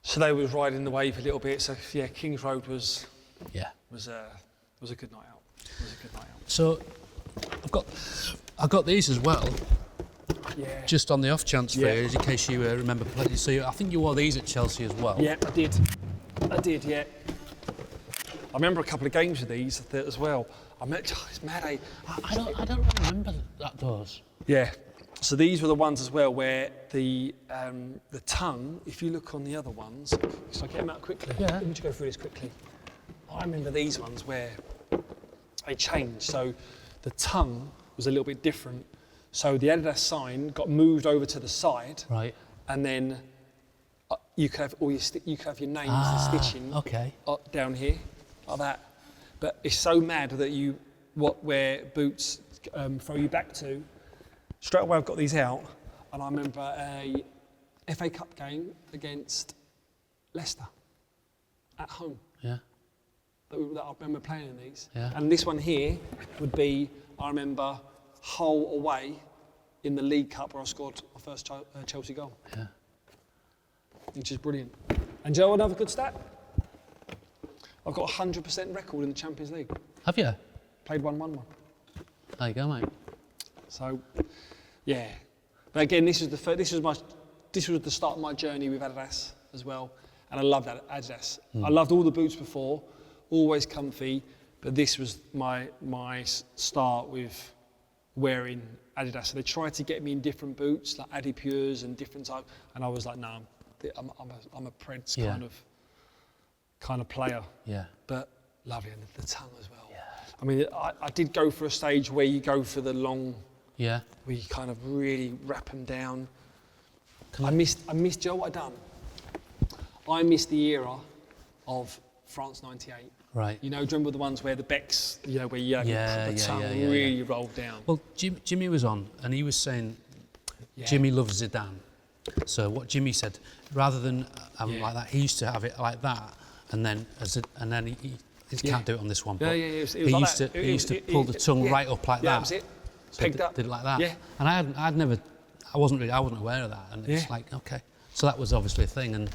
B: So they was riding the wave a little bit. So Kings Road was a good night out.
A: So I've got these as well.
B: Yeah.
A: Just on the off chance for you, in case you remember playing. So I think you wore these at Chelsea as well.
B: Yeah, I did, yeah. I remember a couple of games with these as well. It's mad, eh?
A: I don't remember those.
B: Yeah. So these were the ones as well where the tongue, if you look on the other ones, so I get them out quickly. Yeah. Let me just go through this quickly. I remember these ones where they changed. So the tongue was a little bit different. So the Adidas sign got moved over to the side.
A: Right.
B: And then you could have you could have your names and stitching down here, like that. But it's so mad that where boots throw you back to. Straight away, I've got these out, and I remember a FA Cup game against Leicester at home.
A: Yeah.
B: That I remember playing in these.
A: Yeah.
B: And this one here would be, I remember, Hull away in the League Cup where I scored my first Chelsea goal.
A: Yeah.
B: Which is brilliant. And do you know another good stat? I've got a 100% record in the Champions League.
A: Have you?
B: Played 1-1-1.
A: There you go, mate.
B: So, yeah. But again, this was the start of my journey with Adidas as well, and I loved Adidas. I loved all the boots before, always comfy, but this was my start with wearing Adidas. So they tried to get me in different boots, like Adipures and different types, and I was like, no, I'm a Preds kind of player. Yeah. But lovely, and the tongue as well. Yeah. I mean, I did go for a stage where you go for the long. Yeah. Where you kind of really wrap them down. I missed. Do you know what I done? I missed the era of France '98. Right. You know, do you remember the ones where the Becks, where you the tongue really rolled down? Well,
A: Jimmy was on, and he was saying, Jimmy loves Zidane. So what Jimmy said, rather than having like that, he used to have it like that, and then he can't do it on this one. But
B: it was
A: he used to pull the tongue right up like that.
B: That was it. Pegged up.
A: Did it like that. Yeah. And I wasn't aware of that, and it's like, okay. So that was obviously a thing, and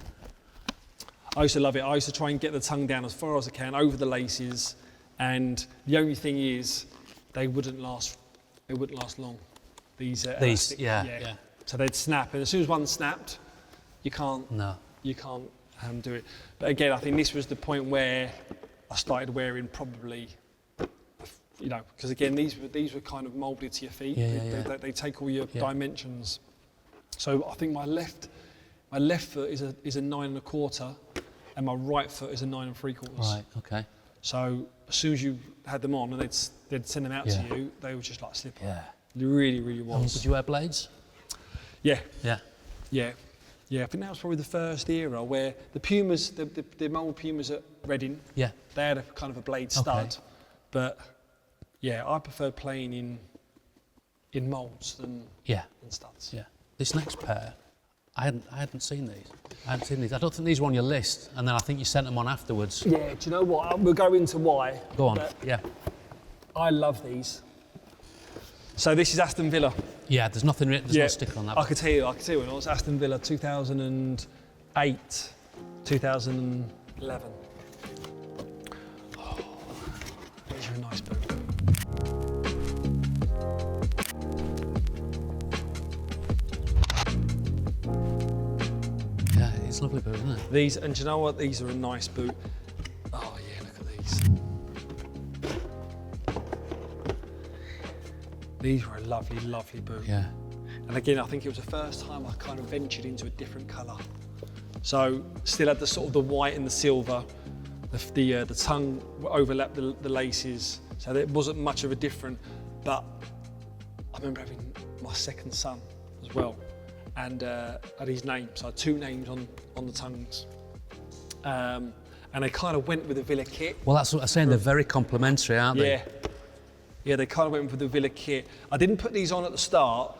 B: I used to love it. I used to try and get the tongue down as far as I can over the laces, and the only thing is, they wouldn't last long. These elastic, yeah. So they'd snap, and as soon as one snapped, you can't do it. But again, I think this was the point where I started wearing probably, because again, these were kind of moulded to your feet. They take all your dimensions. So I think my left foot is a 9 1/4, and my right foot is a 9 3/4.
A: Right. Okay.
B: So as soon as you had them on and they'd send them out to you, they were just like slip on. Yeah. It really, really was.
A: Did you wear blades?
B: Yeah. Yeah. Yeah. Yeah. I think that was probably the first era where the Pumas, the mould Pumas at Reading, they had a kind of a blade stud. Okay. But yeah, I preferred playing in moulds than studs. Yeah.
A: This next pair, I hadn't seen these. I don't think these were on your list, and then I think you sent them on afterwards.
B: Yeah. Do you know what? We'll go into why.
A: Go on. Yeah.
B: I love these. So this is Aston Villa.
A: Yeah, there's nothing written, there's no sticker on that.
B: I could tell you when it was Aston Villa 2008, 2011. Oh, these are a nice boot.
A: Yeah, it's a lovely boot, isn't it?
B: These, and do you know what? These are a nice boot. Oh yeah, look at these. These were a lovely, lovely boot. Yeah. And again, I think it was the first time I kind of ventured into a different colour. So still had the sort of the white and the silver. The tongue overlapped the laces, so there wasn't much of a difference. But I remember having my second son as well, and had his name. So I had 2 names on the tongues. And they kind of went with the Villa kit.
A: Well, that's what I'm saying. They're very complimentary, aren't they?
B: Yeah. Yeah, they kind of went for the Villa kit. I didn't put these on at the start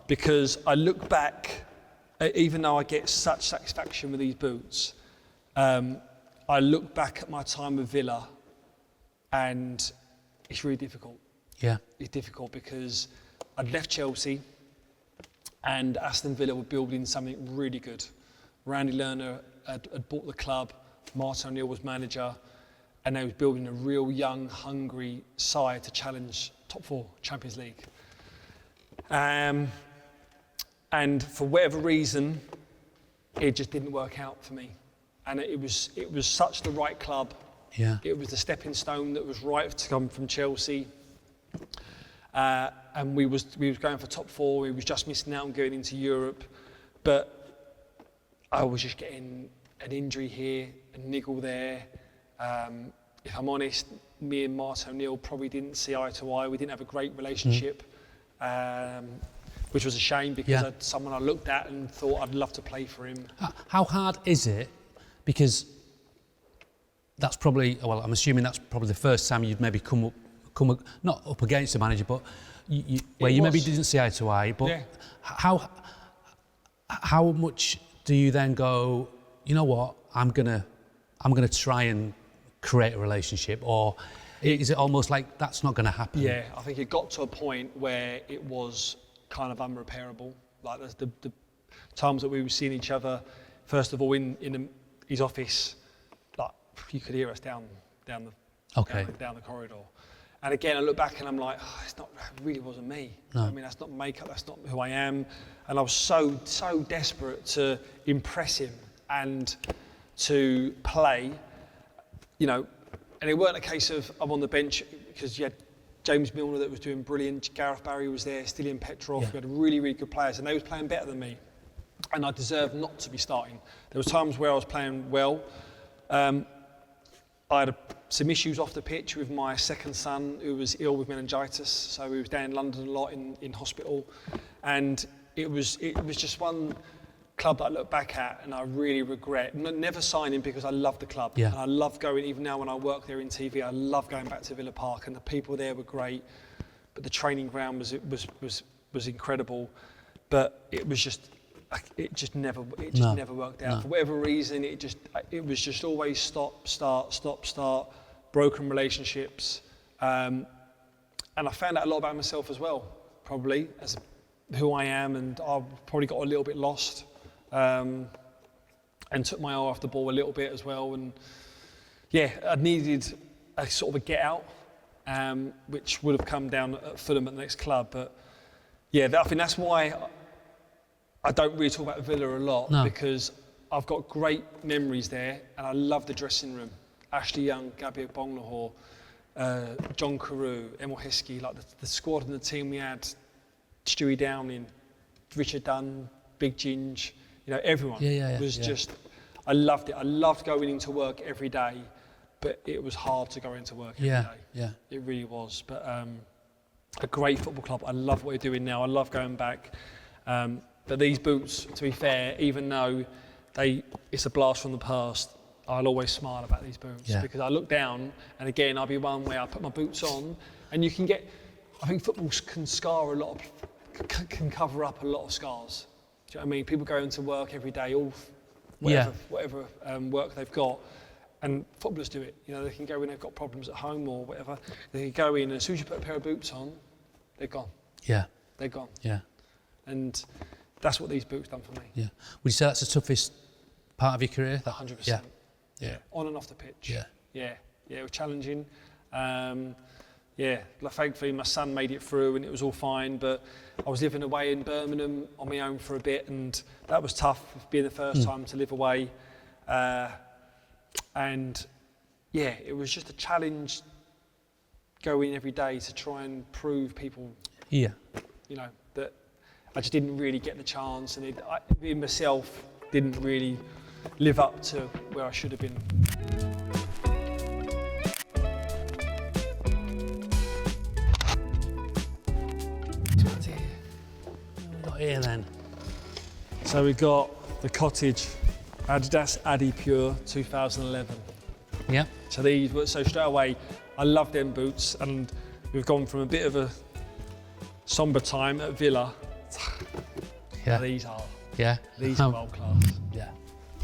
B: because I look back, even though I get such satisfaction with these boots, I look back at my time with Villa and it's really difficult. Yeah. It's difficult because I'd left Chelsea and Aston Villa were building something really good. Randy Lerner had bought the club, Martin O'Neill was manager, and they was building a real young, hungry side to challenge top 4 Champions League. And for whatever reason, it just didn't work out for me. And it was such the right club. Yeah. It was the stepping stone that was right to come from Chelsea. And we was going for top 4. We was just missing out on going into Europe, but I was just getting an injury here, a niggle there. If I'm honest, me and Martin O'Neill probably didn't see eye to eye. We didn't have a great relationship. which was a shame because someone I looked at and thought I'd love to play for him.
A: How hard is it? Because that's probably, well, I'm assuming that's probably the first time you'd maybe come not up against the manager, but where you maybe didn't see eye to eye. But how much do you then go, you know what, I'm gonna try and create a relationship, or is it almost like that's not going to happen?
B: Yeah, I think it got to a point where it was kind of unrepairable. Like the times that we were seeing each other, first of all in his office, like you could hear us down the corridor. And again, I look back and I'm like, it really wasn't me.
A: No.
B: I mean, that's not makeup, that's not who I am. And I was so desperate to impress him and to play, you know. And it weren't a case of I'm on the bench because you had James Milner that was doing brilliant, Gareth Barry was there, Stilian Petrov, we had really, really good players, and they was playing better than me. And I deserved not to be starting. There was times where I was playing well. I had some issues off the pitch with my second son who was ill with meningitis, so we was down in London a lot in hospital. And it was just one club that I look back at and I really regret never signing, because I love the club. And I love going, even now when I work there in TV, I love going back to Villa Park, and the people there were great, but the training ground was incredible, but it just never worked out. For whatever reason, it was just always stop, start, broken relationships, and I found out a lot about myself as well, probably as who I am, and I probably got a little bit lost. And took my eye off the ball a little bit as well, and I needed a sort of a get out, which would have come down at Fulham at the next club. But I think that's why I don't really talk about Villa a lot, because I've got great memories there, and I love the dressing room. Ashley Young, Gabriel Bonglahor, John Carew, Emil Heskey, like the squad and the team we had, Stewie Downing, Richard Dunn, Big Ginge. You know, everyone was just, I loved it. I loved going into work every day, but it was hard to go into work every day. Yeah. It really was. But a great football club. I love what you're doing now. I love going back. But these boots, to be fair, even though it's a blast from the past, I'll always smile about these boots because I look down, and again, I'll be one where I put my boots on, and you can get, I think football can cover up a lot of scars. Do you know what I mean? People go into work every day, whatever work they've got, and footballers do it. You know, they can go in, they've got problems at home or whatever. They can go in, and as soon as you put a pair of boots on, they're gone. Yeah. They're gone. Yeah. And that's what these boots done for me. Yeah. Would you say that's the toughest part of your career? 100%. Yeah. On and off the pitch. Yeah. It was challenging. Thankfully my son made it through and it was all fine, but I was living away in Birmingham on my own for a bit, and that was tough, being the first time to live away. It was just a challenge going every day to try and prove people, you know, that I just didn't really get the chance, and I myself didn't really live up to where I should have been. Here then. So we got the Cottage Adidas Adi Pure 2011. Yeah. So straight away, I love them boots, and we've gone from a bit of a somber time at Villa. These are world class. Yeah.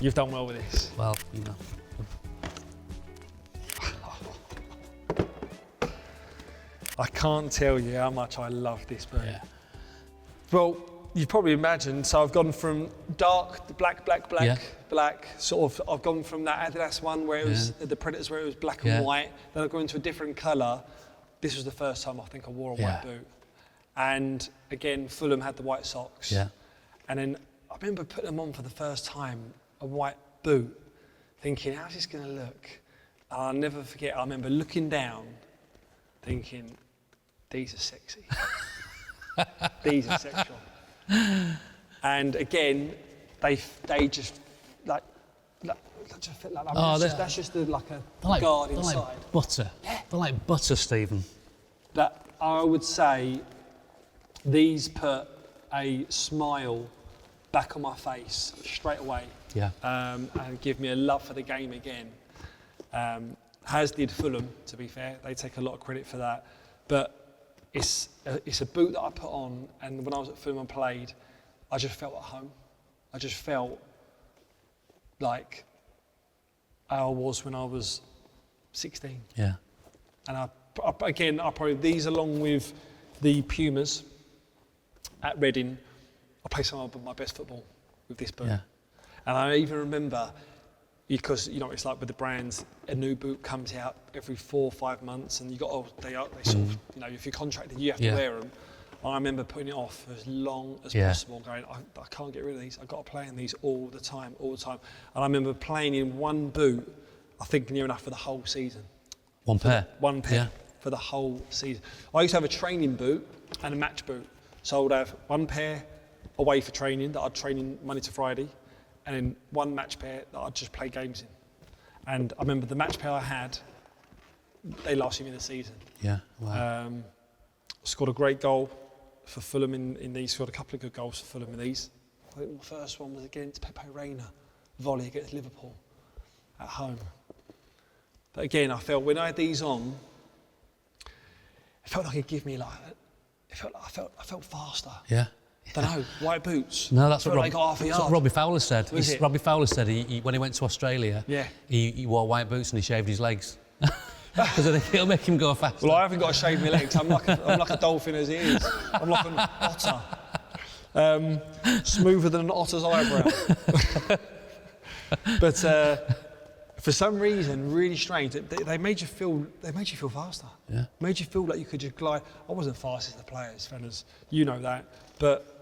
B: You've done well with this. Well, you know. I can't tell you how much I love this boot. Yeah. Well, you've probably imagined, so I've gone from dark, black, sort of, I've gone from that Adidas one where it was, the Predators where it was black and white, then I've gone into a different colour. This was the first time I think I wore a white boot. And again, Fulham had the white socks. Yeah. And then I remember putting them on for the first time, a white boot, thinking, how's this going to look? And I'll never forget, I remember looking down, thinking, these are sexy. These are sexual. And again, they just fit like that. That's just like a guard inside. They're like butter. Yeah. They're like butter, Stephen. That I would say these put a smile back on my face straight away.
A: Yeah.
B: And give me a love for the game again. As did Fulham, to be fair. They take a lot of credit for that. But it's a boot that I put on, and when I was at Fulham and played, I just felt at home. I just felt like I was when I was 16.
A: Yeah.
B: And I probably, these along with the Pumas at Reading, I played some of my best football with this boot.
A: Yeah.
B: And I even remember, because it's like with the brands, a new boot comes out every 4 or 5 months, and they sort of, if you're contracted, you have to wear them. I remember putting it off as long as possible, going, I can't get rid of these. I've got to play in these all the time. And I remember playing in one boot, I think near enough for the whole season.
A: One pair
B: for the whole season. I used to have a training boot and a match boot. So I would have one pair away for training that I'd train in Monday to Friday, and then one match pair that I'd just play games in. And I remember the match pair I had, they lasted me the season.
A: Yeah, wow.
B: Scored a great goal for Fulham in these, scored a couple of good goals for Fulham in these. I think my first one was against Pepe Reina, volley against Liverpool at home. But again, I felt when I had these on, it felt like it'd give me I felt faster.
A: Yeah.
B: Don't know, white boots.
A: No, that's what
B: Robbie
A: Fowler said.
B: Was
A: Robbie Fowler said when he went to Australia, he wore white boots and he shaved his legs. Because I think it'll make him go faster.
B: Well, I haven't got to shave my legs. I'm like a dolphin as he is. I'm like an otter. Smoother than an otter's eyebrow. But for some reason, really strange, they made you feel faster.
A: Yeah.
B: Made you feel like you could just glide. I wasn't fast as the players, Fenners. You know that. But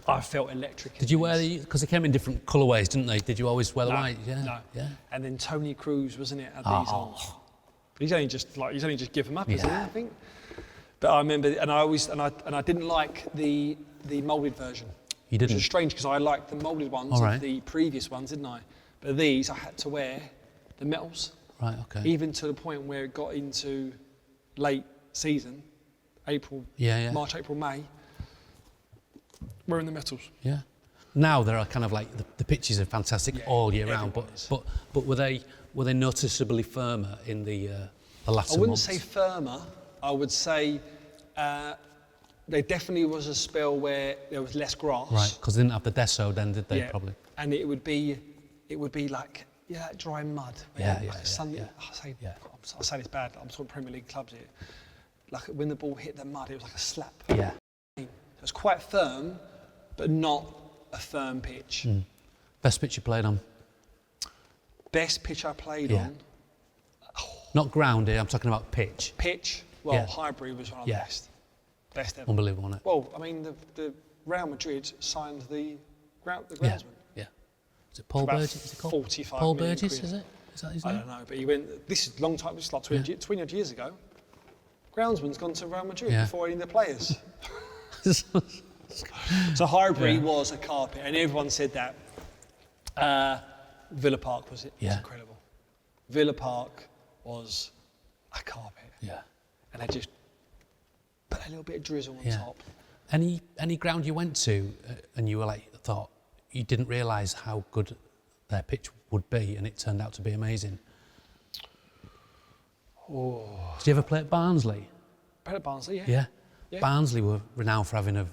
B: I felt electric.
A: Did you wear because they came in different colourways, didn't they? Did you always wear the white? Yeah.
B: No.
A: Yeah.
B: And then Tony Cruz, wasn't it, had these on? He's only just given them up, isn't he? I think. But I remember, and I didn't like the moulded version.
A: You didn't?
B: Which was strange because I liked the moulded ones of the previous ones, didn't I? But these I had to wear the metals.
A: Right. Okay.
B: Even to the point where it got into late season, March, April, May. Wearing the metals.
A: Yeah. Now there are kind of like the pitches are fantastic all year round, but were they noticeably firmer in the latter months?
B: I wouldn't say firmer. I would say there definitely was a spell where there was less grass.
A: Right, because they didn't have the deso then, did they? Probably.
B: And it would be like that dry mud. I say this bad. I'm talking Premier League clubs here. Like when the ball hit the mud, it was like a slap.
A: Yeah.
B: It was quite firm, but not a firm pitch.
A: Best pitch you played on?
B: Best pitch I played on?
A: Not ground here, I'm talking about pitch.
B: Pitch? Well, Highbury was one of the best. Best ever.
A: Unbelievable, wasn't it?
B: Well, I mean, the Real Madrid signed the groundsman.
A: Yeah. Is it Paul Burgess? Is it called?
B: 45
A: Paul
B: million
A: Burgess,
B: quid.
A: is it? Is that his name?
B: I don't know, but he went, this is a long time, this is like 20 odd years ago. Groundsman's gone to Real Madrid before any of the players. So Highbury was a carpet, and everyone said that. Villa Park was incredible. Villa Park was a carpet.
A: Yeah.
B: And they just put a little bit of drizzle on top.
A: Any ground you went to and you were thought you didn't realise how good their pitch would be, and it turned out to be amazing?
B: Oh.
A: Did you ever play at Barnsley?
B: Played at Barnsley,
A: Yeah. Barnsley were renowned for having an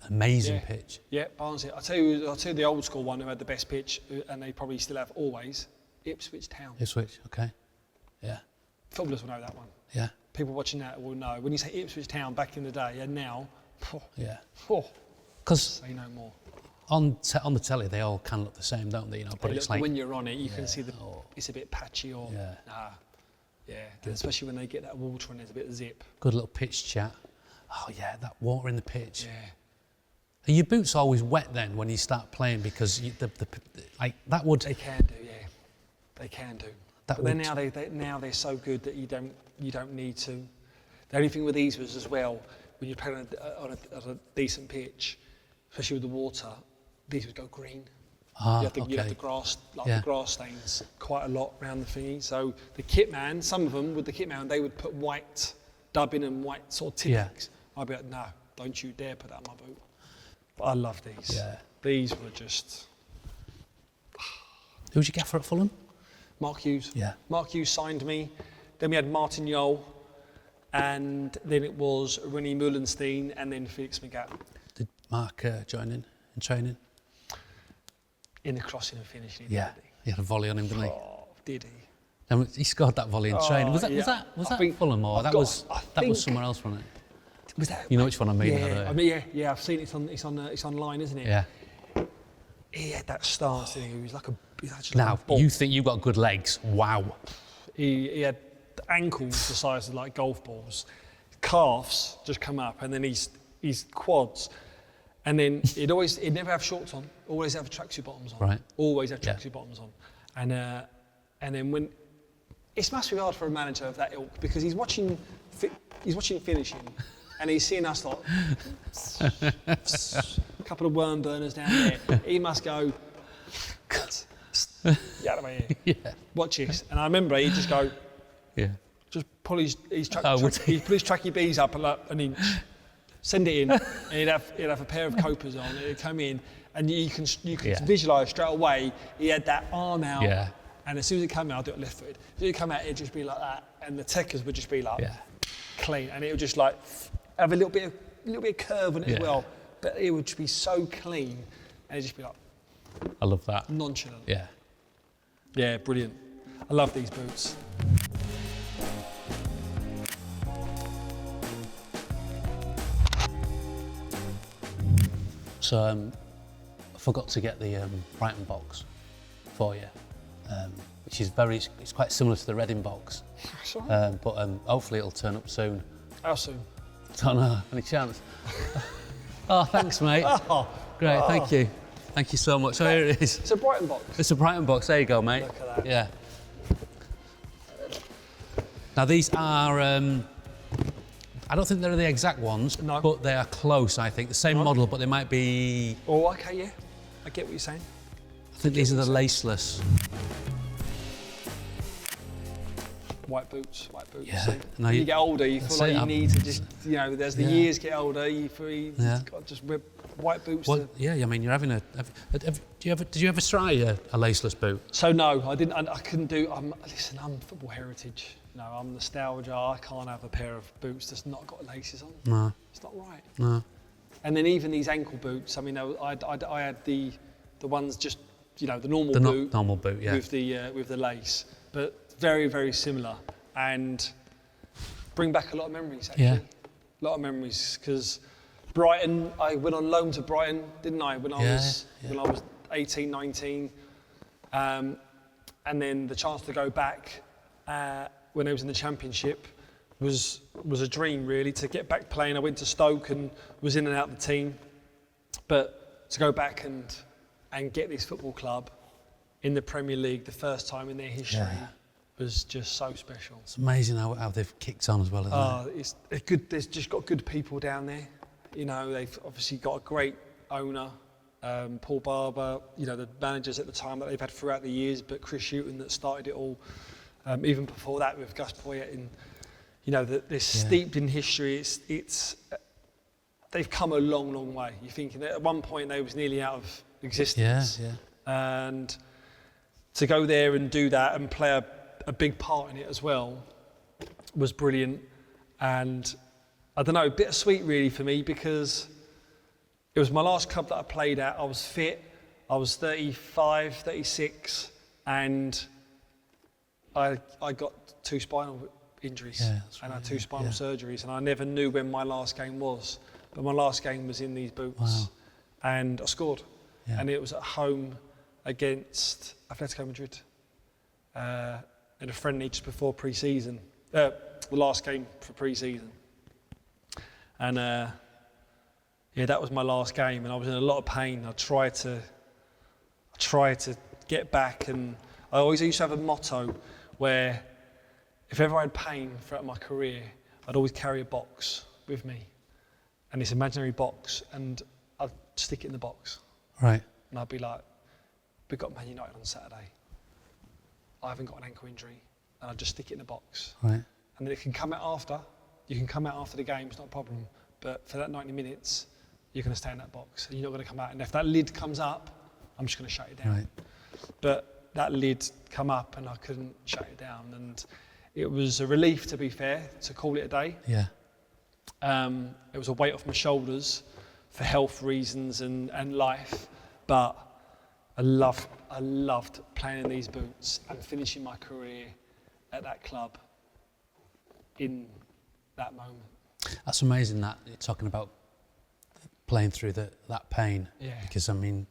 A: amazing pitch.
B: Yeah, Barnsley. I'll tell you the old school one who had the best pitch, and they probably still have always, Ipswich Town.
A: Ipswich, okay. Yeah.
B: Footballers will know that one.
A: Yeah.
B: People watching that will know. When you say Ipswich Town back in the day, and now,
A: because
B: say no more.
A: On the telly, they all kind of look the same, don't they? But it's
B: when you're on it, you can see it's a bit patchy or and especially when they get that water and there's a bit of zip.
A: Good little pitch chat. Oh yeah, that water in the pitch.
B: Yeah.
A: Are your boots always wet then when you start playing? Because that would.
B: They can do, yeah. They can do. But then now they're so good that you don't need to. The only thing with these was as well, when you're playing on a decent pitch, especially with the water, these would go green. You have the grass, the grass stains quite a lot around the thingy. So the kit man, some of them with the kit man, they would put white dubbing and white sort of tippings. I'd be like, no, don't you dare put that on my boot. But I love these.
A: Yeah.
B: These were just...
A: Who'd you get for at Fulham?
B: Mark Hughes.
A: Yeah.
B: Mark Hughes signed me. Then we had Martin Jol, and then it was René Meulenstein, and then Felix Magath.
A: Did Mark join in training?
B: In the crossing and finishing.
A: Yeah. He had a volley on him, didn't he?
B: Oh, did he?
A: And he scored that volley in training. Was that Fulham or that was somewhere else, wasn't it?
B: Was that?
A: You know which one I mean?
B: Yeah. I've seen it. It's online, isn't it?
A: Yeah.
B: He had that stance. Didn't he? He was like
A: now you think you've got good legs? Wow.
B: He had ankles the size of like golf balls, calves just come up, and then his quads, and then he'd never have shorts on, always have tracksuit bottoms on.
A: Right.
B: Always have tracksuit bottoms on, and then when it's must be hard for a manager of that ilk because he's watching finishing, and he's seeing us like a couple of worm burners down there. He must go. Get out of my ear.
A: Yeah.
B: Watch this. And I remember he'd just go, just pull his tracky bees up an inch, send it in, and he'd have a pair of copers on, and it'd come in, and you can visualise straight away, he had that arm out, and as soon as it came out, I'll do it left footed. As soon as it came out, it'd just be like that, and the techers would just be like, clean, and it would just like, have a little bit of curve on it as well, but it would just be so clean, and it'd just be like,
A: I love that.
B: Nonchalant.
A: Yeah.
B: Yeah, brilliant. I love these boots.
A: So I forgot to get the Brighton box for you, which is it's quite similar to the Reading box.
B: Sorry.
A: But hopefully it'll turn up soon.
B: How soon?
A: Don't know, any chance? Oh, thanks, mate. Great, thank you. Thank you so much. So here it is.
B: It's a Brighton box.
A: It's a Brighton box. There you go, mate.
B: Look at that.
A: Yeah. Now these are, I don't think they're the exact ones, but they are close, I think. The same model, but they might be...
B: Oh, okay, yeah. I get what you're saying.
A: I think these are the laceless.
B: White boots.
A: Yeah.
B: So when you get older, you feel like you need to just, as the years get older, you feel you've got to just whip white boots.
A: Well, I mean, you're having did you ever try a laceless boot?
B: So no, I didn't. I couldn't do. Listen, I'm football heritage. I'm nostalgia. I can't have a pair of boots that's not got laces on.
A: No.
B: It's not right.
A: No.
B: And then even these ankle boots. I mean, I had the ones just the normal boot.
A: Normal boot, yeah.
B: With the lace, but very very similar, and bring back a lot of memories actually. Yeah. A lot of memories because. Brighton, I went on loan to Brighton, didn't I, when I was 18, 19. And then the chance to go back when I was in the Championship was a dream, really, to get back playing. I went to Stoke and was in and out of the team. But to go back and get this football club in the Premier League the first time in their history was just so special.
A: It's amazing how they've kicked on as well, isn't it?
B: It's good. There's just got good people down there. They've obviously got a great owner, Paul Barber, the managers at the time that they've had throughout the years, but Chris Hughton that started it all, even before that with Gus Poyet. They're steeped in history. They've come a long, long way. You're thinking that at one point they was nearly out of existence.
A: Yeah.
B: And to go there and do that and play a big part in it as well was brilliant. And I don't know, bittersweet really for me because it was my last club that I played at. I was fit, I was 35, 36, and I got 2 spinal injuries and I had 2 spinal surgeries, and I never knew when my last game was. But my last game was in these boots, and I scored. And it was at home against Atletico Madrid in a friendly just before pre-season, the last game for pre-season. And that was my last game, and I was in a lot of pain. I tried to get back, and I always used to have a motto where if ever I had pain throughout my career, I'd always carry a box with me, and this imaginary box, and I'd stick it in the box.
A: Right.
B: And I'd be like, we've got Man United on Saturday. I haven't got an ankle injury, and I'd just stick it in the box.
A: Right.
B: And then it can come out after. You can come out after the game, it's not a problem. but for that 90 minutes, you're going to stay in that box and you're not going to come out. And if that lid comes up, I'm just going to shut it down.
A: Right.
B: But that lid come up and I couldn't shut it down. And it was a relief, to be fair, to call it a day.
A: Yeah.
B: It was a weight off my shoulders for health reasons and life. But I loved playing in these boots and finishing my career at that club in that moment.
A: That's amazing that you're talking about playing through that pain.
B: Yeah.
A: Because, I mean,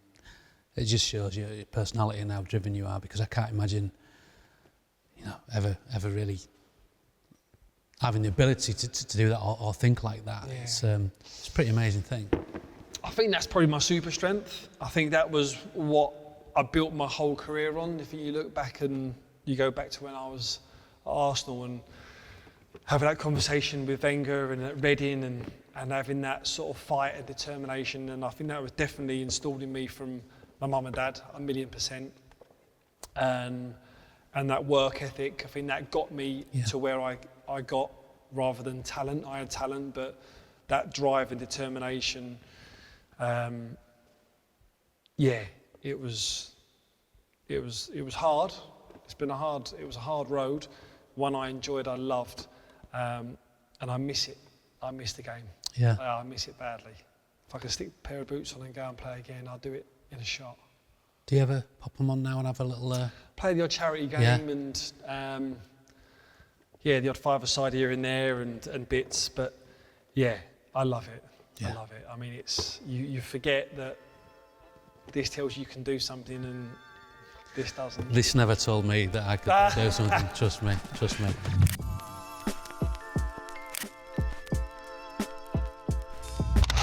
A: it just shows your personality and how driven you are, because I can't imagine, you know, ever really having the ability to do that or think like that. Yeah. It's a pretty amazing thing.
B: I think that's probably my super strength. I think that was what I built my whole career on. If you look back and you go back to when I was at Arsenal and having that conversation with Wenger and at Reading and having that sort of fight and determination, and I think that was definitely installed in me from my mum and dad, 1,000,000%. And that work ethic, I think that got me to where I got, rather than talent. I had talent, but that drive and determination, it was hard. It was a hard road, one I enjoyed, I loved, and I miss it. I miss the game.
A: Yeah.
B: I miss it badly. If I could stick a pair of boots on and go and play again, I'll do it in a shot.
A: Do you ever pop them on now and have a little...
B: Play the odd charity game and, the odd five-a-side here and there and bits, but yeah, I love it. Yeah. I love it. I mean, it's you forget that this tells you can do something and this doesn't.
A: This never told me that I could do something, trust me.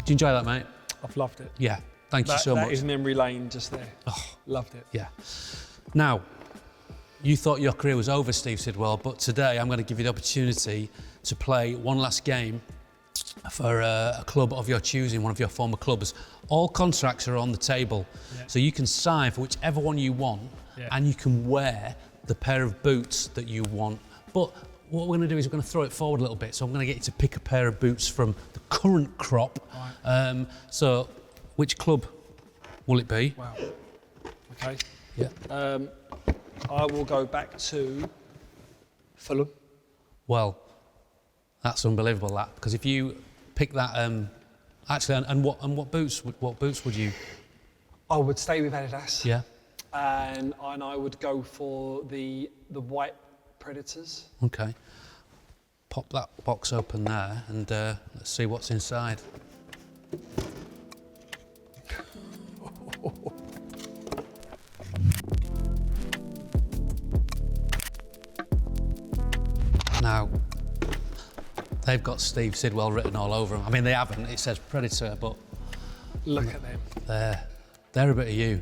A: Do you enjoy that, mate?
B: I've loved it.
A: Yeah, thank you so much.
B: That is memory lane just there.
A: Oh,
B: loved it.
A: Yeah. Now, you thought your career was over, Steve Sidwell, but today I'm going to give you the opportunity to play one last game for a club of your choosing, one of your former clubs. All contracts are on the table, so you can sign for whichever one you want, and you can wear the pair of boots that you want. But what we're going to do is we're going to throw it forward a little bit, so I'm going to get you to pick a pair of boots from the current crop. Right. So, which club will it be?
B: Wow. Okay.
A: Yeah.
B: I will go back to Fulham.
A: Well, that's unbelievable, that, because if you pick that, actually, and what boots would you?
B: I would stay with Adidas.
A: Yeah.
B: And I would go for the white Predators.
A: Okay. Pop that box open there, and let's see what's inside. Now, they've got Steve Sidwell written all over them. I mean, they haven't. It says Predator, but
B: look at them.
A: They're a bit of you.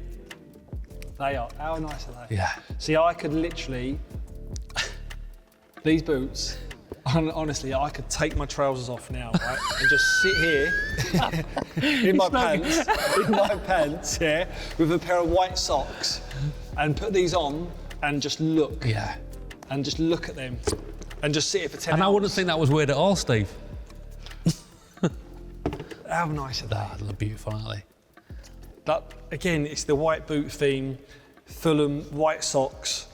B: They are. How nice are they?
A: Yeah.
B: See, I could literally, these boots, honestly, I could take my trousers off now, right, and just sit here in my pants, yeah, with a pair of white socks, and put these on and just look.
A: Yeah.
B: And just look at them, and just sit here for 10 hours.
A: And I wouldn't think that was weird at all, Steve.
B: How nice are they?
A: They're beautiful, aren't they?
B: But again, it's the white boot theme, Fulham, white socks.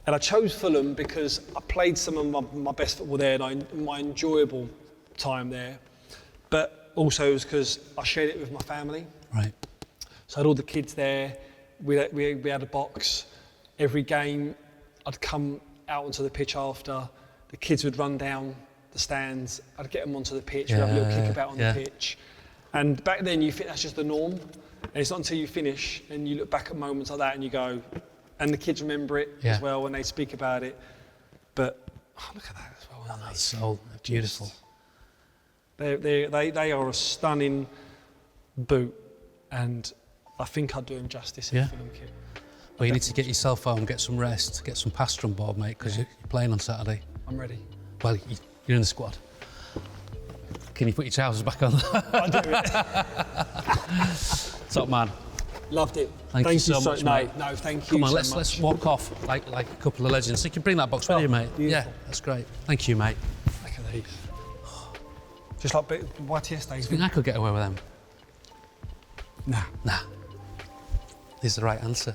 B: And I chose Fulham because I played some of my best football there and my enjoyable time there. But also it was because I shared it with my family.
A: Right.
B: So I had all the kids there. We had a box. Every game, I'd come out onto the pitch after. The kids would run down the stands. I'd get them onto the pitch. We'd have a little kickabout on the pitch. And back then, you think that's just the norm. And it's not until you finish and you look back at moments like that and you go, and the kids remember it as well when they speak about it. But look at that as well.
A: Oh, that's so beautiful.
B: They are a stunning boot, and I think I'd do them justice in the Fulham kit.
A: Well, you need to get yourself home, get some rest, get some pasta on board, mate, because you're playing on Saturday.
B: I'm ready.
A: Well, you're in the squad. Can you put your trousers back on?
B: I'll do it.
A: Top man.
B: Loved it.
A: Thank you so much, mate.
B: No, thank you.
A: Come on,
B: so
A: let's walk off like a couple of legends. So you can bring that box with you, mate.
B: Beautiful.
A: Yeah, that's great. Thank you, mate.
B: Look at these. Just like YTS days.
A: Do you think I could get away with them?
B: Nah.
A: Nah. Is the right answer.